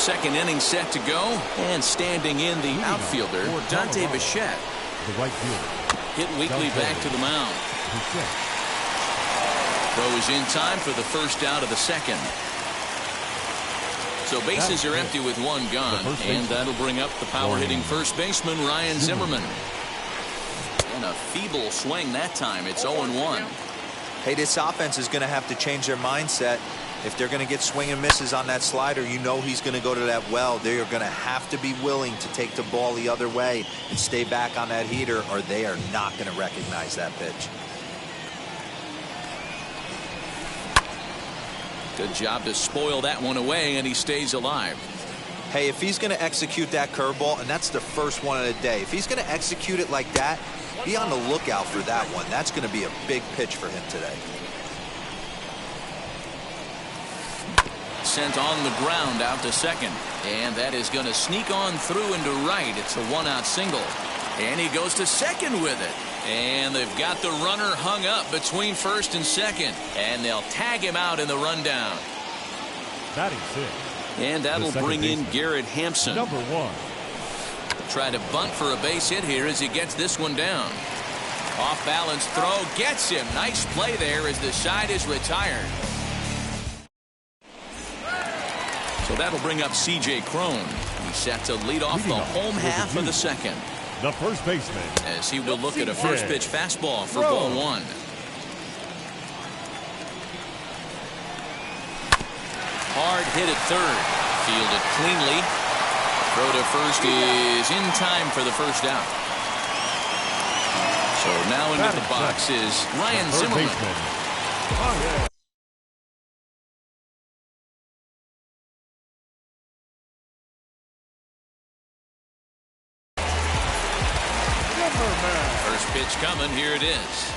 second inning set to go, and standing in the outfielder, Dante Bichette. The right fielder. Hit weakly back to the mound. Throw is in time for the first out of the second. So bases are empty with one gone, and that'll bring up the power-hitting first baseman, Ryan Zimmerman. And a feeble swing that time. It's 0-1. Hey, this offense is going to have to change their mindset. If they're going to get swing and misses on that slider, you know he's going to go to that well. They are going to have to be willing to take the ball the other way and stay back on that heater, or they are not going to recognize that pitch. Good job to spoil that one away, and he stays alive. Hey, if he's going to execute that curveball, and that's the first one of the day, if he's going to execute it like that, be on the lookout for that one. That's going to be a big pitch for him today. Sent on the ground out to second, and that is going to sneak on through into right. It's a one-out single, and he goes to second with it. And they've got the runner hung up between first and second, and they'll tag him out in the rundown. Batting sixth. And that'll bring in Garrett Hampson. Number 1. Try to bunt for a base hit here as he gets this one down. Off balance throw gets him. Nice play there as the side is retired. So that'll bring up C.J. Cron. He's set to lead off the home half of the second. The first baseman. As he will look at a first pitch fastball for ball one. Hard hit at third. Fielded cleanly. Throw to first is in time for the first out. So now into the box is Ryan Zimmerman. First pitch coming. Here it is.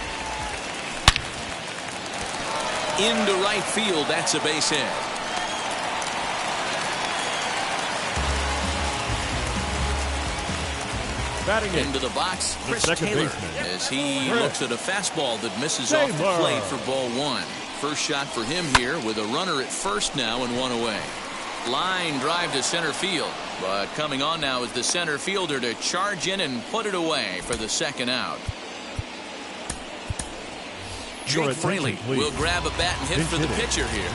Into right field. That's a base hit. Batting into the box, Chris Taylor, as he looks at a fastball that misses off the plate for ball one. First shot for him here with a runner at first now and one away. Line drive to center field, but coming on now is the center fielder to charge in and put it away for the second out. Jake Fraley will grab a bat and hit for the pitcher here.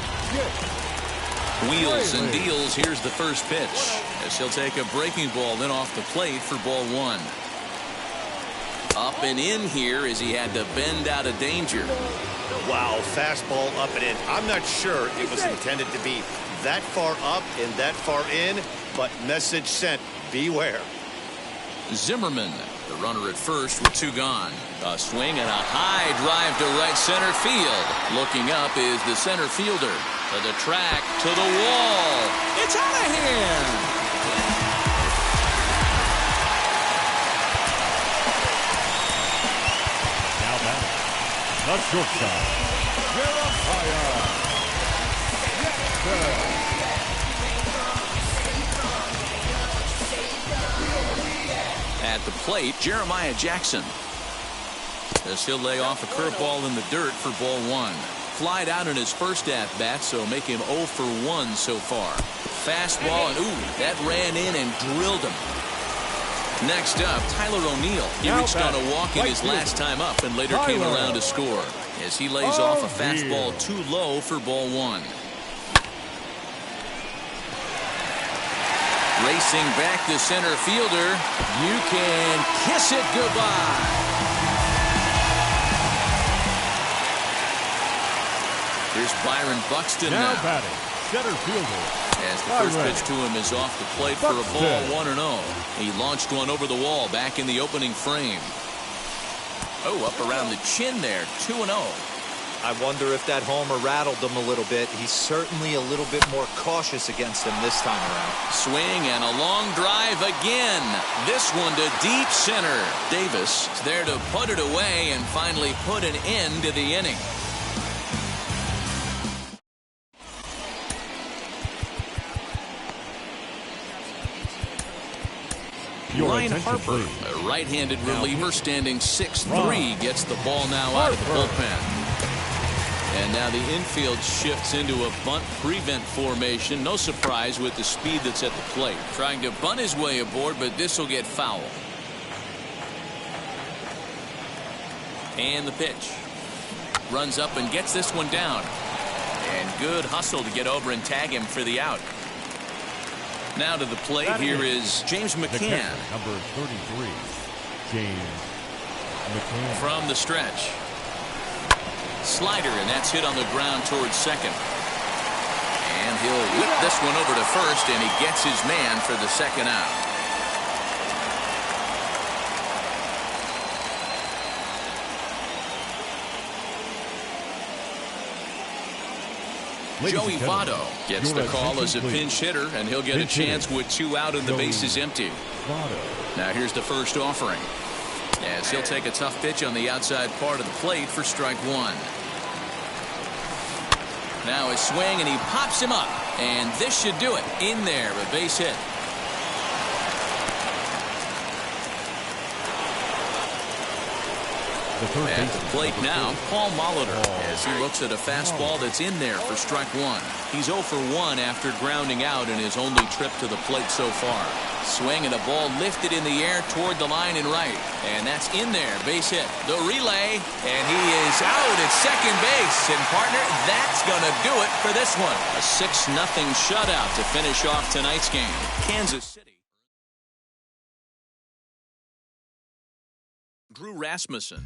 Wheels and deals. Here's the first pitch as he'll take a breaking ball then off the plate for ball one. Up and in here as he had to bend out of danger. Wow, fastball up and in. I'm not sure it was intended to be that far up and that far in, but message sent, beware. Zimmerman, the runner at first with two gone. A swing and a high drive to right center field. Looking up is the center fielder. To the track, to the wall. It's out of here. Now batting, the shortstop, Jeremiah. At the plate, Jeremiah Jackson. As he'll lay off a curveball in the dirt for ball one. Flied out in his first at-bat, so make him 0 for 1 so far. Fastball, and ooh, that ran in and drilled him. Next up, Tyler O'Neill. He reached on a walk in his last time up and later came around to score. As he lays off a fastball too low for ball one. Racing back to center fielder. You can kiss it goodbye. Here's Byron Buxton now. Batting, center fielder. As the first pitch to him is off the plate for a ball 1-0. He launched one over the wall back in the opening frame. Oh, up around the chin there, 2-0. I wonder if that homer rattled him a little bit. He's certainly a little bit more cautious against him this time around. Swing and a long drive again. This one to deep center. Davis is there to put it away and finally put an end to the inning. Ryan Harper, a right-handed reliever standing 6'3", gets the ball now out of the bullpen. And now the infield shifts into a bunt prevent formation. No surprise with the speed that's at the plate. Trying to bunt his way aboard, but this will get foul. And the pitch. Runs up and gets this one down. And good hustle to get over and tag him for the out. Now to the plate, here is James McCann. Number 33, James McCann. From the stretch. Slider, and that's hit on the ground towards second. And he'll whip this one over to first, and he gets his man for the second out. Joey Votto gets the call as a pinch hitter, and he'll get a chance with 2 out and the bases empty. Now here's the first offering, as he'll take a tough pitch on the outside part of the plate for strike 1. Now a swing, and he pops him up, and this should do it. In there, a base hit. At the plate now, Paul Molitor, as he looks at a fastball that's in there for strike 1. He's 0 for 1 after grounding out in his only trip to the plate so far. Swing and a ball lifted in the air toward the line and right. And that's in there, base hit. The relay, and he is out at second base. And partner, that's going to do it for this one. A 6-0 shutout to finish off tonight's game. Kansas City. Drew Rasmussen.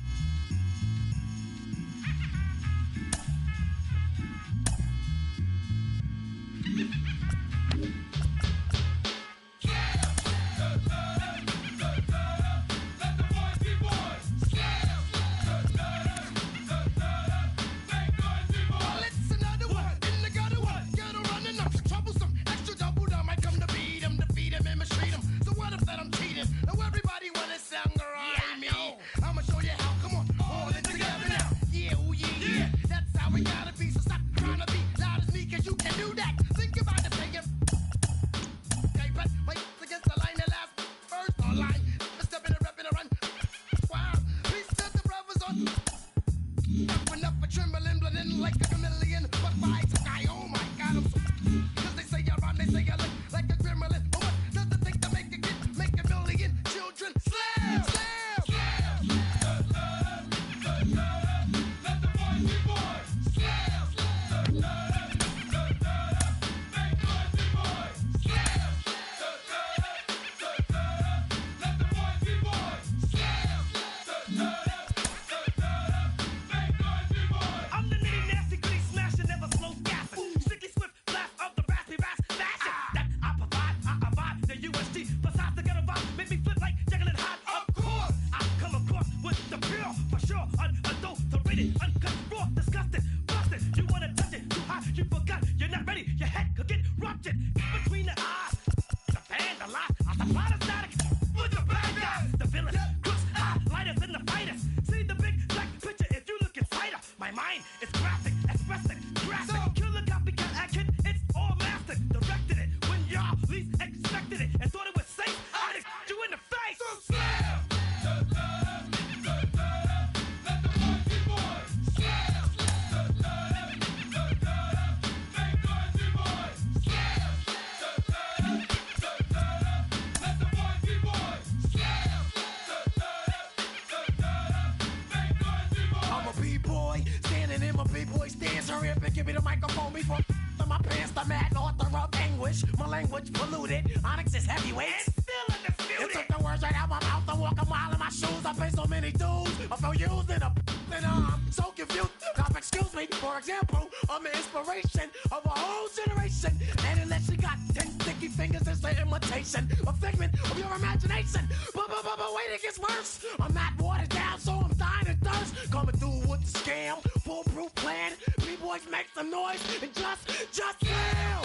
Give me the microphone before my pants, the mad author of anguish. My language polluted. Onyx is heavyweight. It's still undisputed. You took the words right out my mouth. I walk a mile in my shoes. I pay so many dues. I feel used in and I'm so confused. Now, excuse me. For example, I'm the inspiration of a whole generation. And unless you got 10 sticky fingers, it's an imitation, a figment of your imagination. But wait, it gets worse. I'm not watered down, so I'm dying of thirst. Coming through with the scam, foolproof plan. B-boys make some noise and just fail.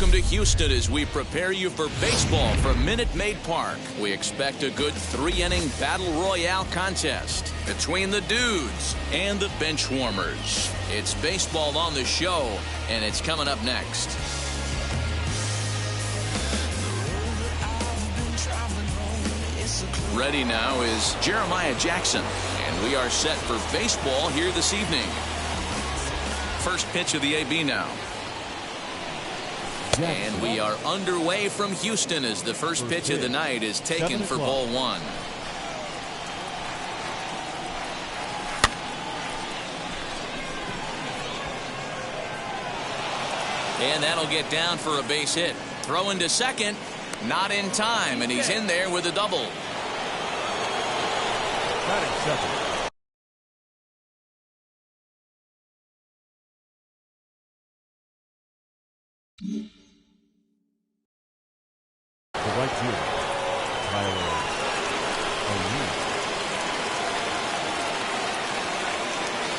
welcome to Houston as we prepare you for baseball from Minute Maid Park. We expect a good 3-inning battle royale contest between the dudes and the bench warmers. It's baseball on the show, and it's coming up next. Ready now is Jeremiah Jackson, and we are set for baseball here this evening. First pitch of the AB now. And we are underway from Houston as the first pitch of the night is taken for ball one. And that'll get down for a base hit. Throw into second. Not in time, and he's in there with a double. Batting second. The right fielder, Tyler O'Neill.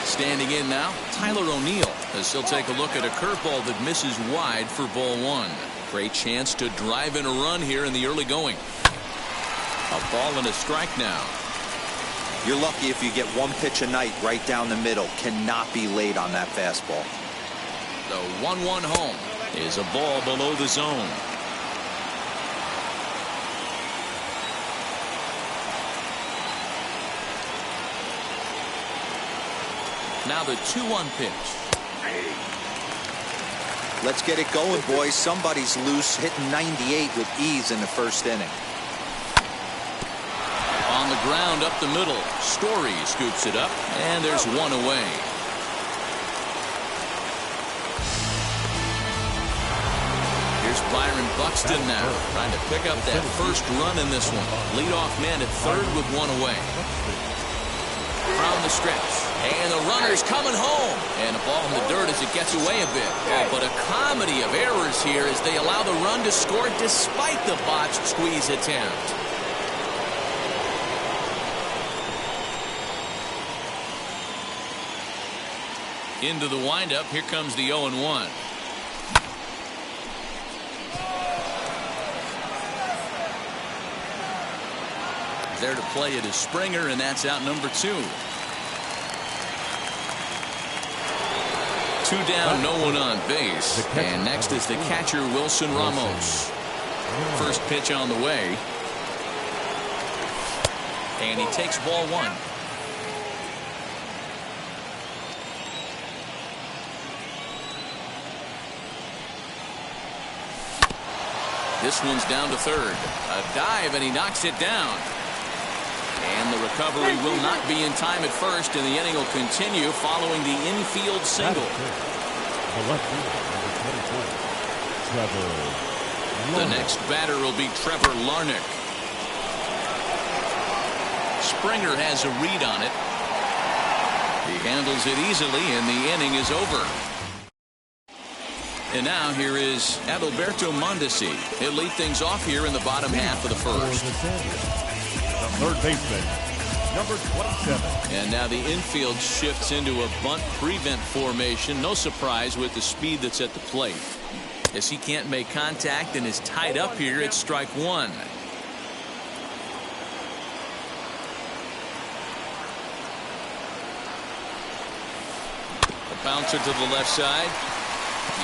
Standing in now, Tyler O'Neill, as he'll take a look at a curveball that misses wide for ball one. Great chance to drive in a run here in the early going. A ball and a strike now. You're lucky if you get one pitch a night right down the middle. Cannot be late on that fastball. The 1-1 home is a ball below the zone. Now the 2-1 pitch. Let's get it going, boys. Somebody's loose, hitting 98 with ease in the first inning. On the ground up the middle. Story scoops it up, and there's one away. Here's Byron Buxton now, trying to pick up that first run in this one. Leadoff man at third with one away. From the stretch, and the runner's coming home, and a ball in the dirt as it gets away a bit. Oh, but a comedy of errors here as they allow the run to score despite the botched squeeze attempt. Into the windup, here comes the 0-1. There to play it is Springer, and that's out number 2. 2 down, no one on base. And next is the catcher, Wilson Ramos. First pitch on the way. And he takes ball one. This one's down to third. A dive, and he knocks it down. And the recovery will not be in time at first, and the inning will continue following the infield single. The left fielder, number 24, Trevor. The next batter will be Trevor Larnach. Springer has a read on it. He handles it easily, and the inning is over. And now here is Adalberto Mondesi. He'll lead things off here in the bottom half of the first. Third baseman, number 27. And now the infield shifts into a bunt prevent formation. No surprise with the speed that's at the plate. As he can't make contact and is tied up here, it's strike one. A bouncer to the left side.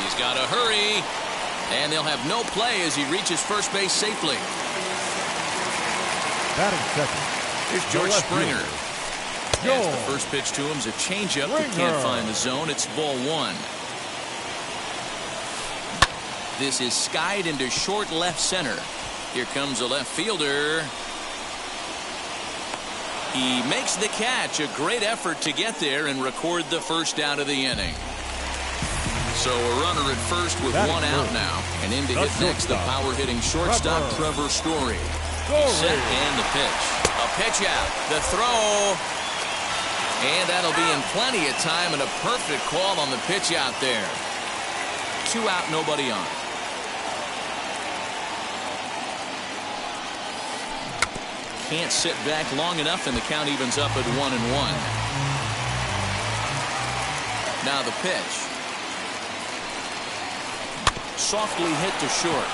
He's got to hurry. And they'll have no play as he reaches first base safely. Batting second. Here's George Springer. As the first pitch to him is a changeup that can't find the zone. It's ball one. This is skied into short left center. Here comes a left fielder. He makes the catch. A great effort to get there and record the first out of the inning. So a runner at first with one out now. And in to hit next, the power-hitting shortstop, Trevor Story. He's set, and the pitch. A pitch out. The throw. And that'll be in plenty of time, and a perfect call on the pitch out there. 2 out, nobody on. Can't sit back long enough, and the count evens up at 1-1. Now the pitch. softly hit to short.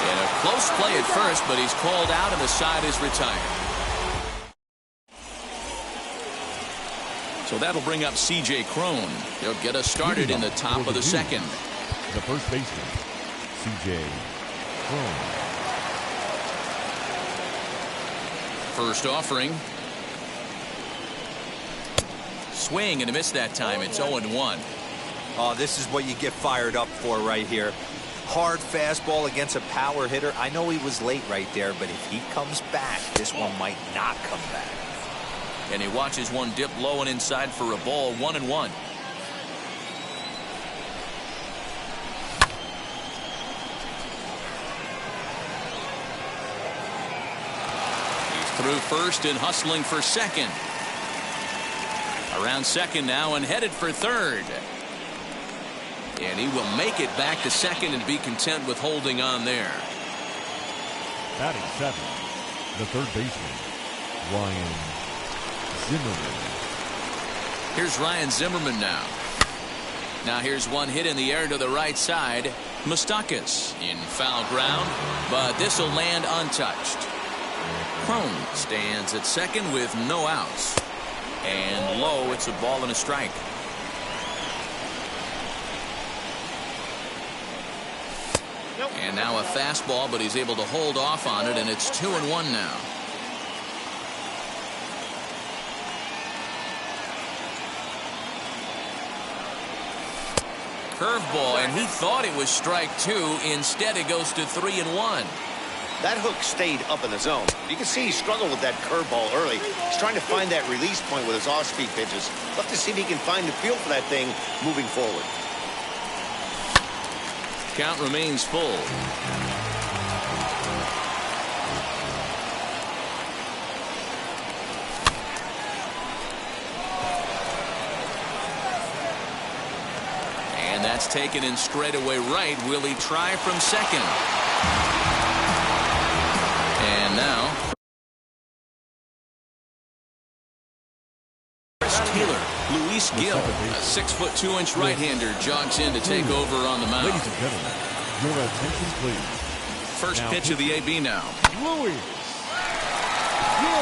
And a close play at first, but he's called out and the side is retired. So that'll bring up C.J. Cron. He'll get us started in the top of the second. The first baseman, C.J. Cron. First offering. Swing and a miss that time. It's 0-1. Oh, this is what you get fired up for right here. Hard fastball against a power hitter. I know he was late right there, but if he comes back, this one might not come back. And he watches one dip low and inside for a ball. 1-1. He's through first and hustling for second. Around second now and headed for third. And he will make it back to second and be content with holding on there. Batting seventh, the third baseman, Ryan Zimmerman. Here's Ryan Zimmerman now. Now here's one hit in the air to the right side. Moustakas in foul ground, but this will land untouched. Cron stands at second with no outs. And low, it's a ball and a strike. And now a fastball, but he's able to hold off on it, and it's 2-1 now. Curveball, and he thought it was strike two. Instead, it goes to 3-1. That hook stayed up in the zone. You can see he struggled with that curveball early. He's trying to find that release point with his off-speed pitches. Love to see if he can find the feel for that thing moving forward. Count remains full. And that's taken in straightaway right. Will he try from second? And now Taylor, Luis Gil, a 6'2" right-hander, jogs in to take over on the mound. Ladies and gentlemen, your attention please. First now, pitch of the AB now. Luis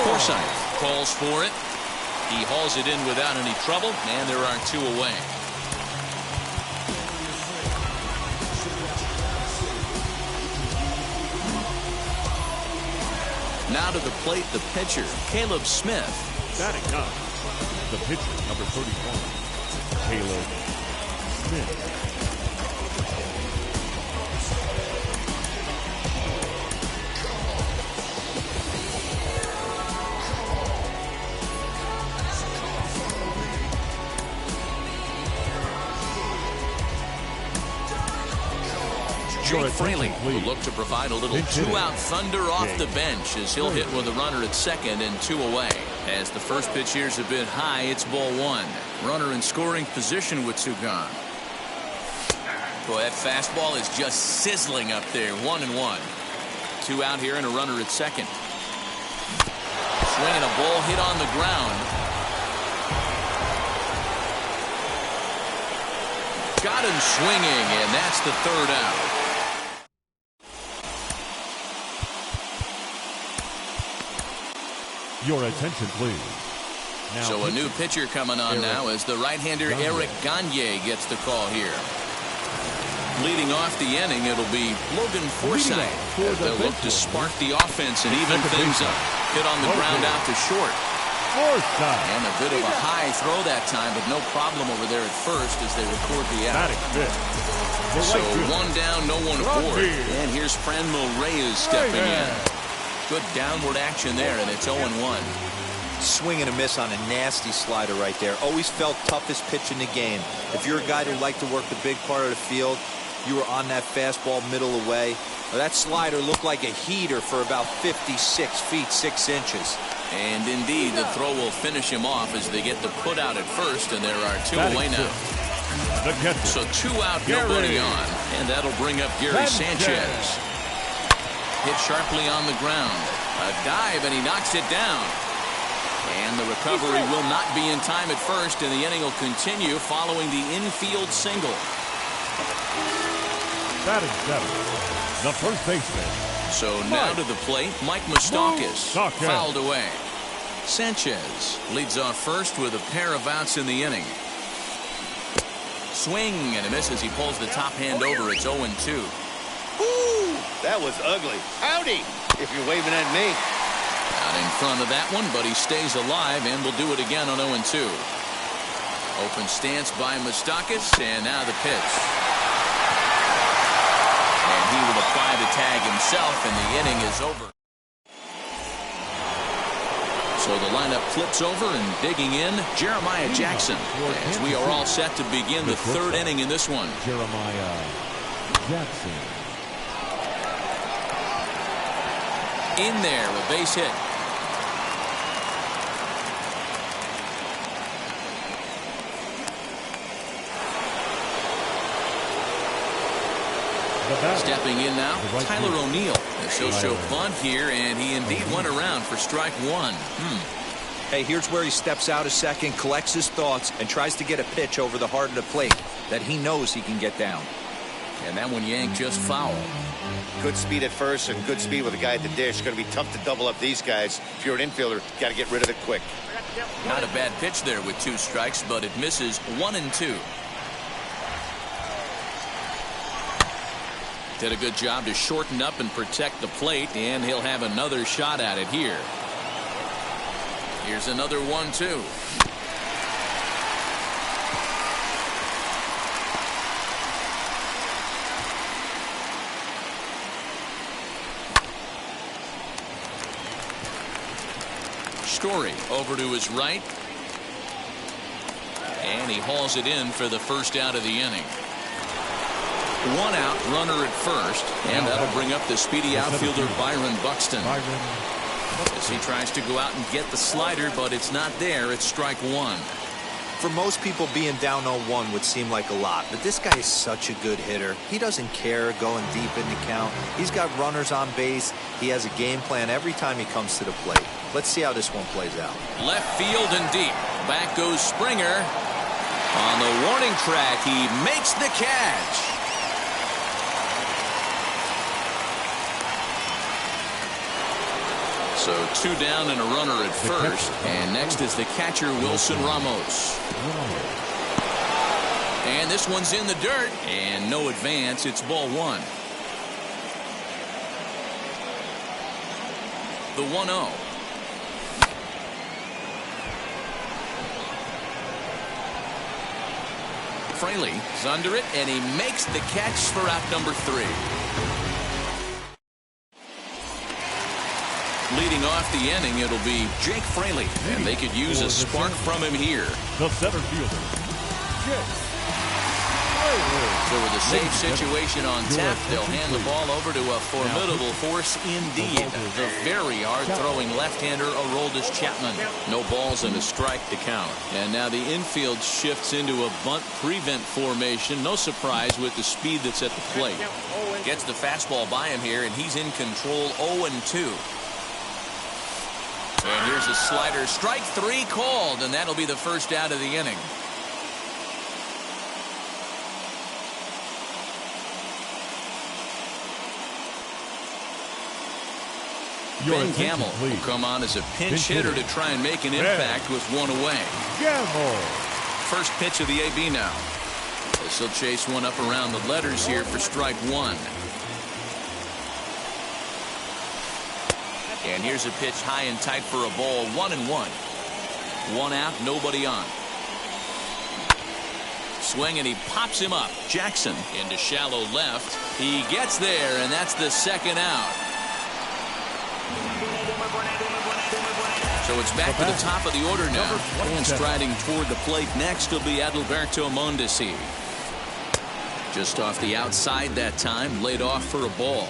Forsythe calls for it. He hauls it in without any trouble, and there are two away. Now to the plate, the pitcher, Caleb Smith. Batting up, the pitcher, number 31, Caleb Smith. Jake Fraley will look to provide a little two-out thunder off the bench as he'll hit with a runner at second and two away. As the first pitch here's a bit high, it's ball one. Runner in scoring position with two gone. Boy, that fastball is just sizzling up there. 1-1. Two out here and a runner at second. Swinging a ball hit on the ground. Got him swinging, and that's the third out. Your attention, please. Now, so a new pitcher coming on now as the right-hander Eric Gagne gets the call here. Leading off the inning, it'll be Logan Forsythe as they'll look to spark the offense and even things up. Hit on the ground out to short. And a bit of a high throw that time, but no problem over there at first as they record the out. So one down, no one aboard. And here's Franmil Reyes stepping in. Good downward action there, and it's 0-1. Swing and a miss on a nasty slider right there. Always felt toughest pitch in the game. If you're a guy who liked to work the big part of the field, you were on that fastball middle away. Well, that slider looked like a heater for about 56 feet 6 inches. And indeed, the throw will finish him off as they get the put out at first, and there are two away now. So two out, nobody on, and that'll bring up Gary Sanchez. Hit sharply on the ground. A dive, and he knocks it down. And the recovery will not be in time at first, and the inning will continue following the infield single. Batting seventh, the first baseman. So now to the plate, Mike Moustakas. Moustakas. Fouled away. Sanchez leads off first with a pair of outs in the inning. Swing and a miss as he pulls the top hand over. It's 0-2. Ooh, that was ugly. Howdy, if you're waving at me. Out in front of that one, but he stays alive and will do it again on 0-2. Open stance by Moustakas, and now the pitch. And he will apply the tag himself, and the inning is over. So the lineup flips over, and digging in, Jeremiah Jackson, as we are all set to begin the third inning in this one. Jeremiah Jackson. In there, a base hit. Stepping in now, Tyler O'Neill. He'll show bunt here, and he indeed went around for strike one. Hey, here's where he steps out a second, collects his thoughts, and tries to get a pitch over the heart of the plate that he knows he can get down. And that one yanked just foul. Good speed at first and good speed with a guy at the dish. It's going to be tough to double up these guys. If you're an infielder, got to get rid of it quick. Not a bad pitch there with 2 strikes, but it misses 1-2. Did a good job to shorten up and protect the plate, and he'll have another shot at it here. Here's another 1-2. Story over to his right, and he hauls it in for the first out of the inning. 1 out, runner at first, and that'll bring up the speedy outfielder Byron Buxton. As he tries to go out and get the slider, but it's not there. It's strike 1. For most people, being down 0-1 would seem like a lot, but this guy is such a good hitter. He doesn't care going deep in the count. He's got runners on base. He has a game plan every time he comes to the plate. Let's see how this one plays out. Left field and deep. Back goes Springer. On the warning track, he makes the catch. So 2 down and a runner at first. And next is the catcher, Wilson Ramos. And this one's in the dirt. And no advance. It's ball 1. The 1-0. Fraley's under it, and he makes the catch for out number 3. Leading off the inning, it'll be Jake Fraley, and they could use a spark from him here. The center fielder, Jake Fraley. So with a safe situation on tap, they'll hand the ball over to a formidable force indeed. The very hard-throwing left-hander Aroldis Chapman. No balls and a strike to count. And now the infield shifts into a bunt prevent formation. No surprise with the speed that's at the plate. Gets the fastball by him here, and he's in control 0-2. And here's a slider. Strike 3 called, and that'll be the first out of the inning. Ben Gamble will come on as a pinch hitter to try and make an impact with 1 away. Gamble. First pitch of the AB now. This will chase one up around the letters here for strike 1. And here's a pitch high and tight for a ball. 1-1. 1 out, nobody on. Swing, and he pops him up. Jackson into shallow left. He gets there, and that's the second out. So it's back to the top of the order now. And striding toward the plate next will be Adalberto Mondesi. Just off the outside that time, laid off for a ball.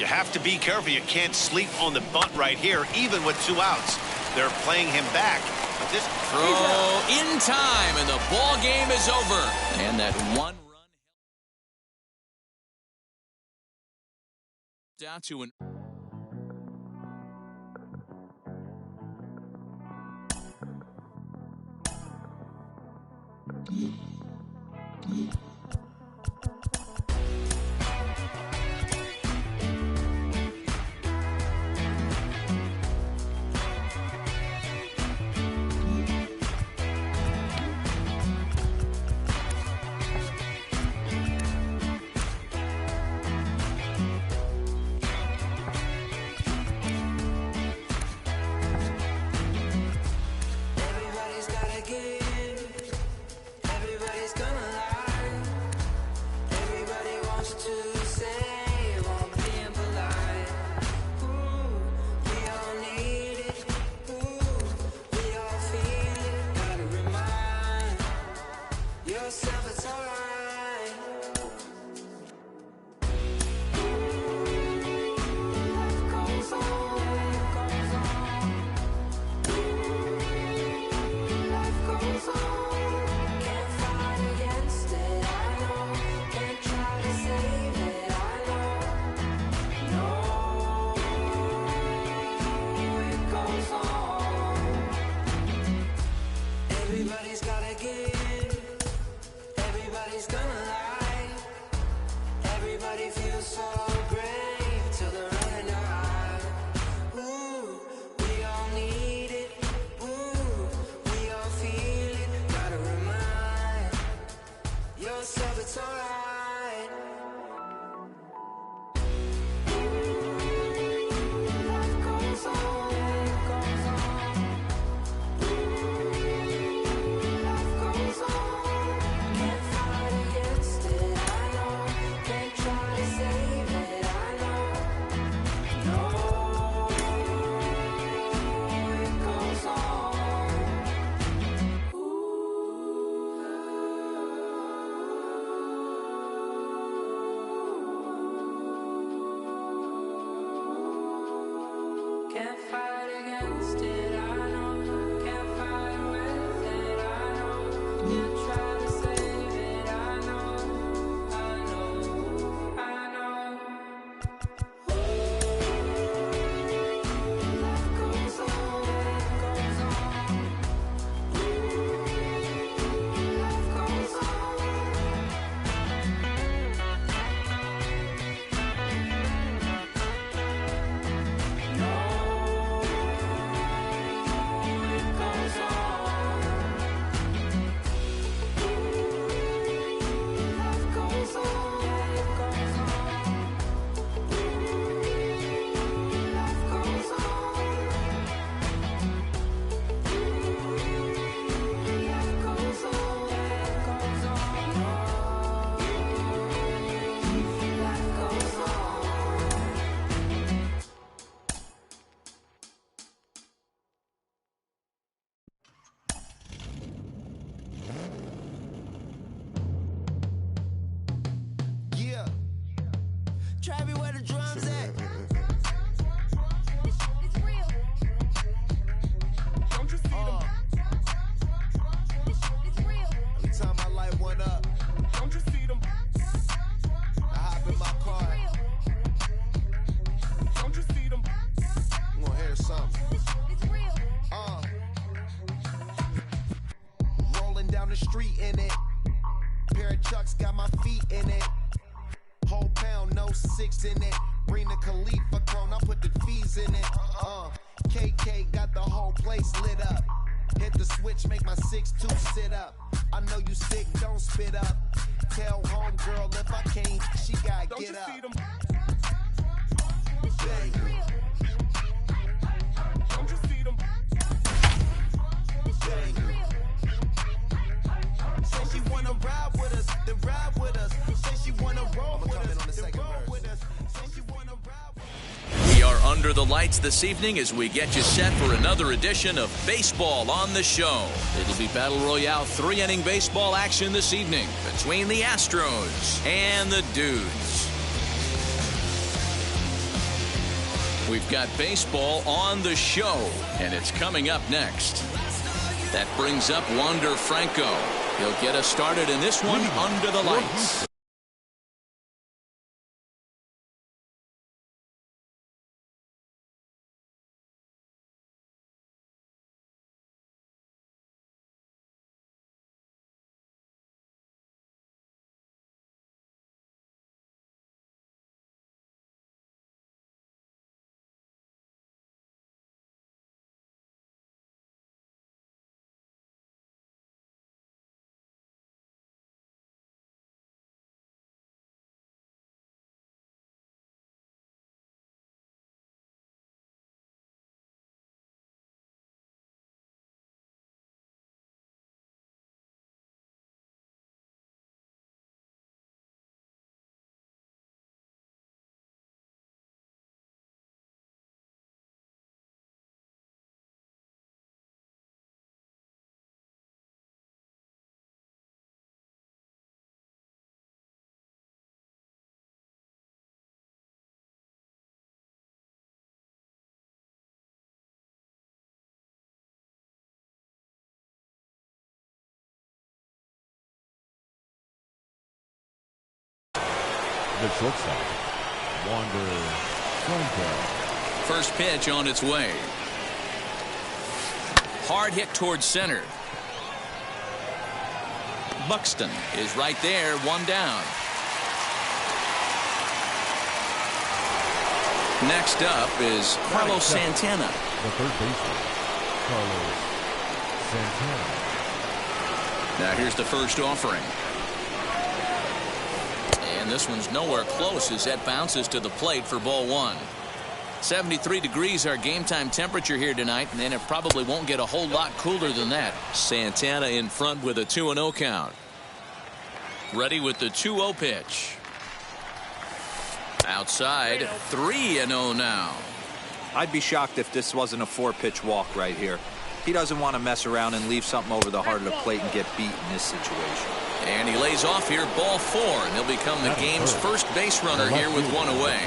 You have to be careful. You can't sleep on the bunt right here, even with 2 outs. They're playing him back. But this throw in time, and the ball game is over. And that 1 run down to an Can't fight against it, I know. Can't fight with it, I know. Can't try to save it, I know. I know, I know. Life goes on, life goes on. Life goes on. Yeah. Travis, where the drums at? It's real. Don't you see them? It's real. Every time I light one up, don't you see them? I hop in my car. Don't you see them? I'm gonna hear something. It's real. Rolling down the street in it. Pair of Chucks got my feet in it. Whole pound, no 6 in it. Bring the Khalifa clone, I put the fees in it. KK got the whole place lit up. Hit the switch, make my 6'2" sit up. I know you sick, don't spit up. Tell homegirl if I can't, she gotta Don't get you up. see them? Bang. Don't you see them? Bang. Say she wanna ride with us, then ride with us. Say she wanna roll with us, then roll with us. Say she wanna ride with us. We are under the lights this evening as we get you set for another edition of Baseball on the Show. It'll be Battle Royale 3-inning baseball action this evening between the Astros and the Dudes. We've got baseball on the show, and it's coming up next. That brings up Wander Franco. He'll get us started in this one under the lights. The shortstop, Wander Franco. First pitch on its way. Hard hit towards center. Buxton is right there, one down. Next up is Carlos Santana. The third baseman, Carlos Santana. Now here's the first offering. And this one's nowhere close as that bounces to the plate for ball one. 73 degrees our game time temperature here tonight, and then it probably won't get a whole lot cooler than that. Santana in front with a 2-0 count. Ready with the 2-0 pitch. Outside, 3-0 now. I'd be shocked if this wasn't a 4-pitch walk right here. He doesn't want to mess around and leave something over the heart of the plate and get beat in this situation. And he lays off here, ball 4, and he'll become the game's first base runner here with one away.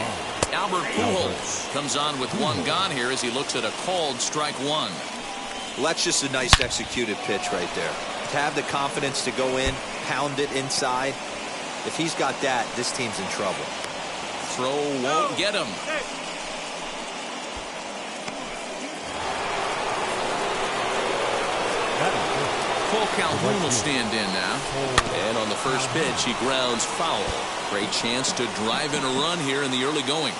Albert Pujols comes on with one gone here as he looks at a called strike one. Well, that's just a nice executed pitch right there. To have the confidence to go in, pound it inside. If he's got that, this team's in trouble. Throw won't get him. Cole Calhoun will stand in now. And on the first pitch, he grounds foul. Great chance to drive in a run here in the early going.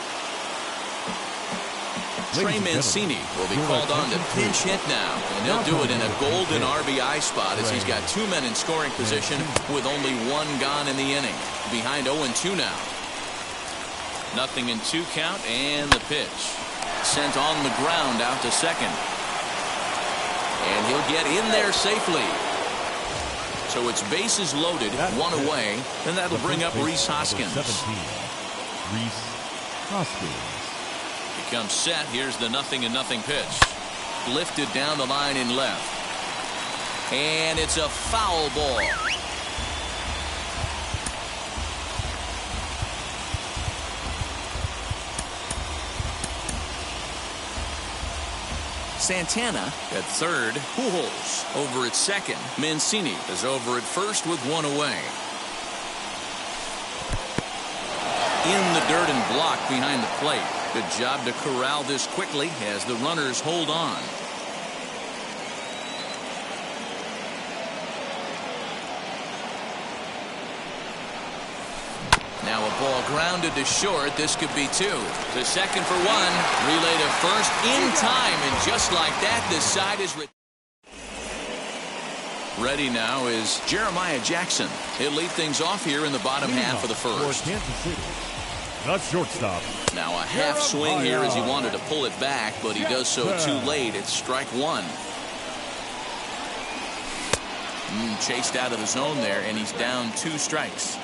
Trey Mancini will be called on to pinch hit now, and he'll do it in a golden RBI spot as he's got two men in scoring position with only one gone in the inning. Behind 0-2 now. 0-2 count, and the pitch. Sent on the ground out to second. And he'll get in there safely. So it's bases loaded, one away, and that'll bring up Rhys Hoskins. Rhys Hoskins. He comes set. Here's the 0-0 pitch. Lifted down the line in left. And it's a foul ball. Santana at third. Pujols over at second. Mancini is over at first with one away. In the dirt and blocked behind the plate. Good job to corral this quickly as the runners hold on. Now a ball grounded to short. This could be two. To second for one. Relay to first in time. And just like that, the side is ready now is Jeremiah Jackson. He'll lead things off here in the bottom half of the first. Not shortstop. Now a half swing here as he wanted to pull it back, but he does so too late. It's strike one. Chased out of the zone there, and he's down 2 strikes.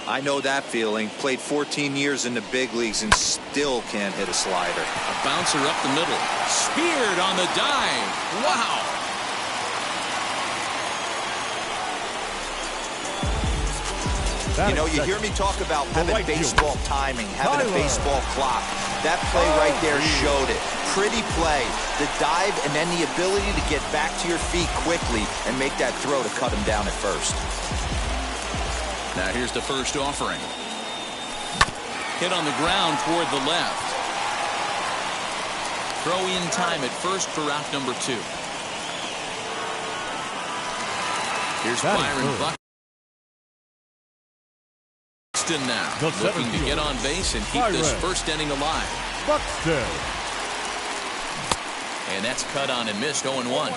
I know that feeling. Played 14 years in the big leagues and still can't hit a slider. A bouncer up the middle. Speared on the dive. Wow. You know, you hear me talk about having baseball timing, having a baseball clock. That play right there showed it. Pretty play. The dive and then the ability to get back to your feet quickly and make that throw to cut him down at first. Now here's the first offering. Hit on the ground toward the left. Throw in time at first for out number 2. Here's Byron Buxton now, looking to get on base and keep this first inning alive. Buxton. And that's cut on and missed. 0-1.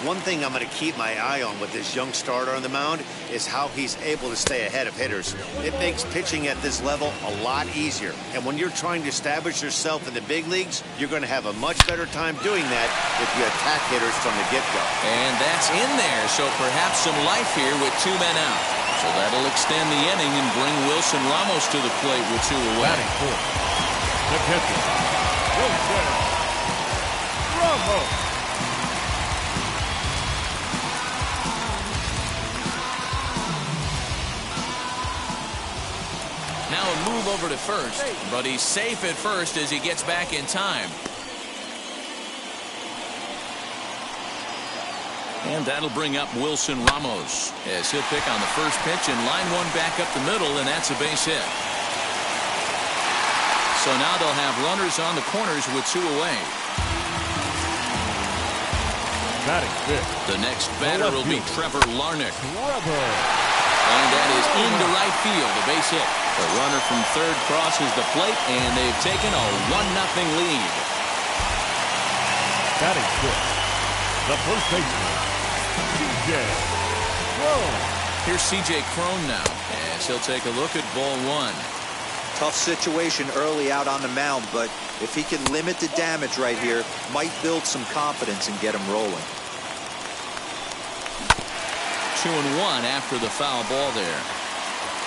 One thing I'm going to keep my eye on with this young starter on the mound is how he's able to stay ahead of hitters. It makes pitching at this level a lot easier. And when you're trying to establish yourself in the big leagues, you're going to have a much better time doing that if you attack hitters from the get-go. And that's in there, so perhaps some life here with 2 men out. So that'll extend the inning and bring Wilson Ramos to the plate with 2 away. The catcher, Wilson Ramos. Now a move over to first, but he's safe at first as he gets back in time. And that'll bring up Wilson Ramos as he'll pick on the first pitch and line one back up the middle, and that's a base hit. So now they'll have runners on the corners with 2 away. Batting fifth. The next batter will be Trevor Larnach. And that is into right field, a base hit. The runner from third crosses the plate, and they've taken a 1-0 lead. Batting fifth. The first baseman, C.J. Cron. Here's C.J. Cron now, as he'll take a look at ball 1. Tough situation early out on the mound, but if he can limit the damage right here, might build some confidence and get him rolling. 2-1 after the foul ball there.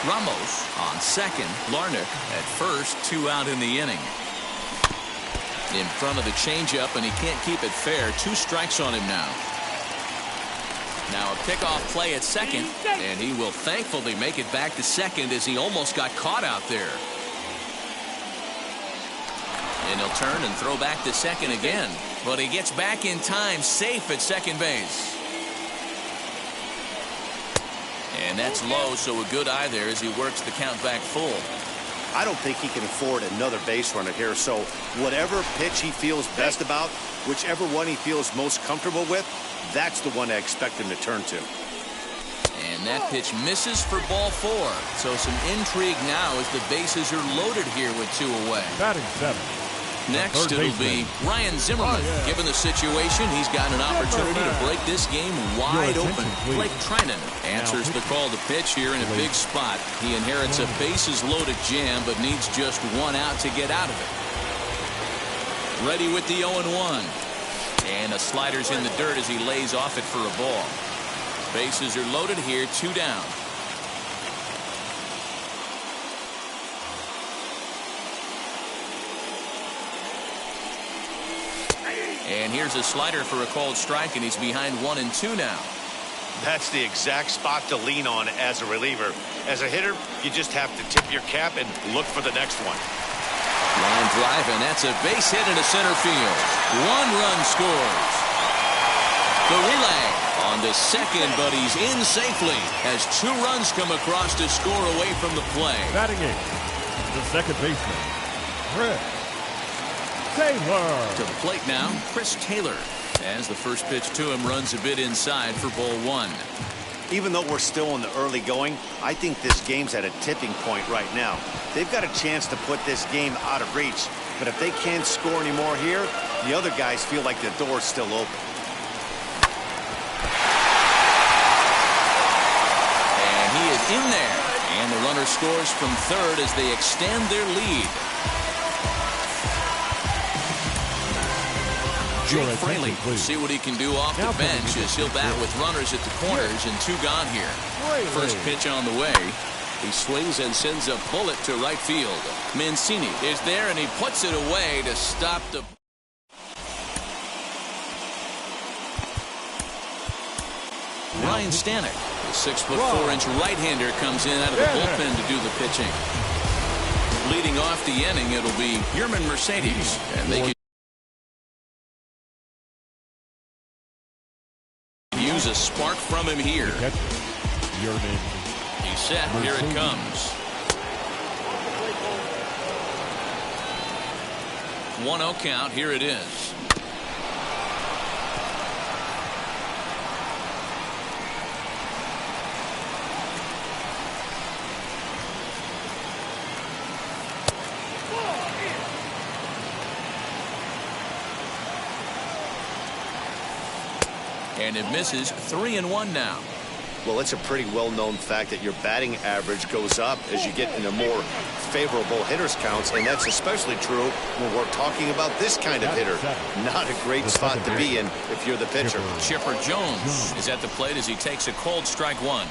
Ramos on second. Larnach at first. 2 out in the inning. In front of the changeup, and he can't keep it fair. 2 strikes on him now. Now a pickoff play at second, and he will thankfully make it back to second as he almost got caught out there. And he'll turn and throw back to second again. But he gets back in time, safe at second base. And that's low, so a good eye there as he works the count back full. I don't think he can afford another base runner here, so whatever pitch he feels best about, whichever one he feels most comfortable with, that's the one I expect him to turn to. And that pitch misses for ball 4. So some intrigue now as the bases are loaded here with 2 away. Batting 7. Next it'll be Ryan Zimmerman. Given the situation, he's got an opportunity to break this game wide open. Blake Trinan answers the call to pitch here in a big spot. He inherits a bases-loaded jam, but needs just 1 out to get out of it. Ready with the 0-1. And a slider's in the dirt as he lays off it for a ball. Bases are loaded here, 2 down. And here's a slider for a called strike, and he's behind 1-2 now. That's the exact spot to lean on as a reliever. As a hitter, you just have to tip your cap and look for the next one. Line drive, and that's a base hit into center field. 1 run scores. The relay on to second, but he's in safely as 2 runs come across to score away from the play. Batting 8. The second baseman, Chris Taylor. To the plate now, Chris Taylor. As the first pitch to him runs a bit inside for ball 1. Even though we're still in the early going, I think this game's at a tipping point right now. They've got a chance to put this game out of reach, but if they can't score anymore here, the other guys feel like the door's still open. And he is in there, and the runner scores from third as they extend their lead. Jake Fraley will see what he can do off the bench as he'll bat with runners at the corners and 2 gone here. First pitch on the way. He swings and sends a bullet to right field. Mancini is there, and he puts it away to stop the... Ryan Stanek, the 6'4" right-hander, comes in out of the bullpen to do the pitching. Leading off the inning, it'll be Yerman Mercedes, and they can use a spark from him here. He's set. Here it comes. 1-0 count. Here it is. And it misses. 3-1 now. Well, it's a pretty well-known fact that your batting average goes up as you get into more favorable hitters counts, and that's especially true when we're talking about this kind of hitter. Not a great spot to be in if you're the pitcher. Chipper Jones is at the plate as he takes a cold strike 1.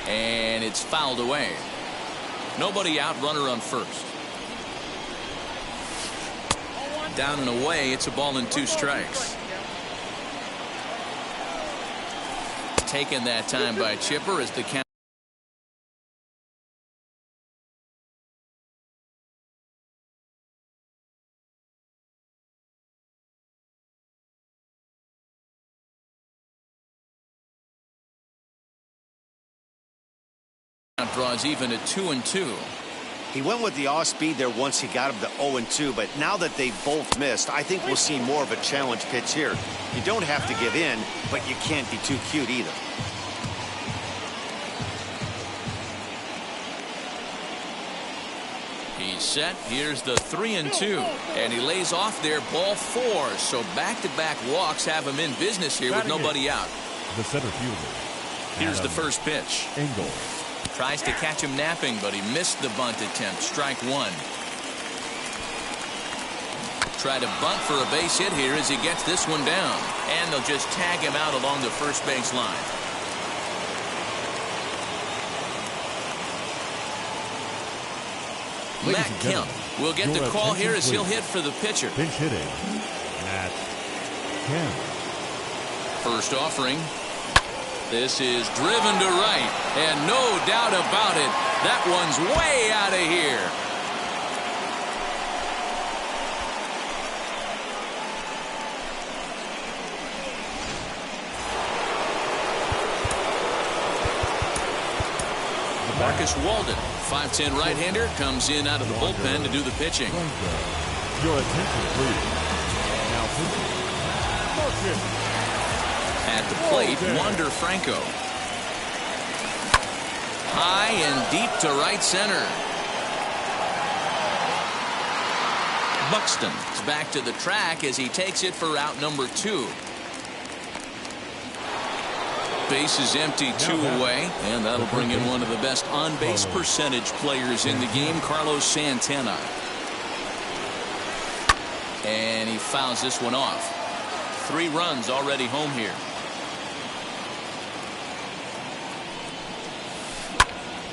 And it's fouled away. Nobody out, runner on first. Down and away, it's a ball and 2 strikes. Taken that time by Chipper as the count. Draws even at 2-2. He went with the off speed there once he got him to 0-2, but now that they both missed, I think we'll see more of a challenge pitch here. You don't have to give in, but you can't be too cute either. He's set. Here's the 3-2, and he lays off there, ball 4. So back-to-back walks have him in business here with nobody out. The center fielder. Here's the first pitch. Engel. Tries to catch him napping, but he missed the bunt attempt. Strike 1. Try to bunt for a base hit here as he gets this one down. And they'll just tag him out along the first base line. Matt Kemp will get the call here as he'll hit for the pitcher. Pinch hitting. Matt Kemp. First offering. This is driven to right, and no doubt about it, that one's way out of here. Marcus Walden, 5'10" right-hander, comes in out of the bullpen to do the pitching. Your attention, please. Now pitching. Marcus. At the plate, Wander Franco. High and deep to right center. Buxton is back to the track as he takes it for out number 2. Base is empty, 2 away, and that'll bring in one of the best on-base percentage players in the game, Carlos Santana. And he fouls this one off. 3 runs already home here.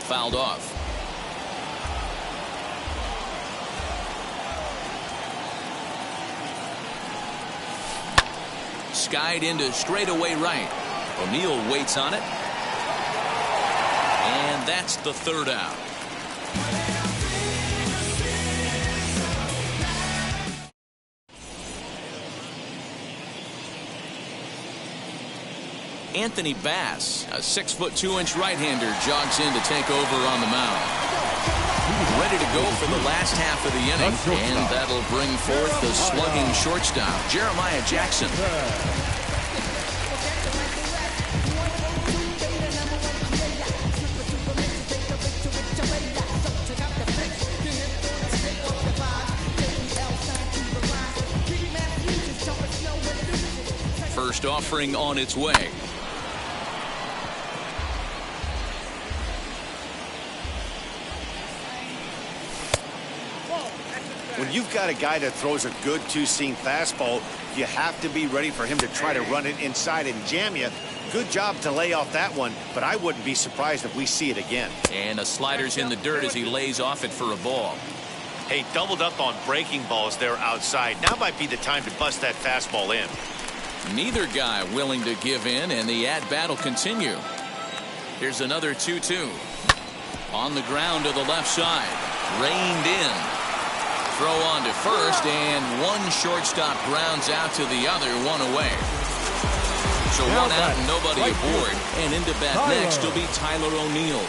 Fouled off. Skied into straightaway right. O'Neill waits on it. And that's the 3rd out. Anthony Bass, a 6'2" right-hander, jogs in to take over on the mound. Ready to go for the last half of the inning, and that'll bring forth the slugging shortstop, Jeremiah Jackson. First offering on its way. When you've got a guy that throws a good two-seam fastball, you have to be ready for him to try to run it inside and jam you. Good job to lay off that one, but I wouldn't be surprised if we see it again. And a slider's in the dirt as he lays off it for a ball. Hey, doubled up on breaking balls there outside. Now might be the time to bust that fastball in. Neither guy willing to give in, and the at-bat will continue. Here's another 2-2. On the ground to the left side. Reined in. Throw on to first, and one shortstop grounds out to the other, 1 away. So 1 out and nobody aboard. And into bat next will be Tyler O'Neill.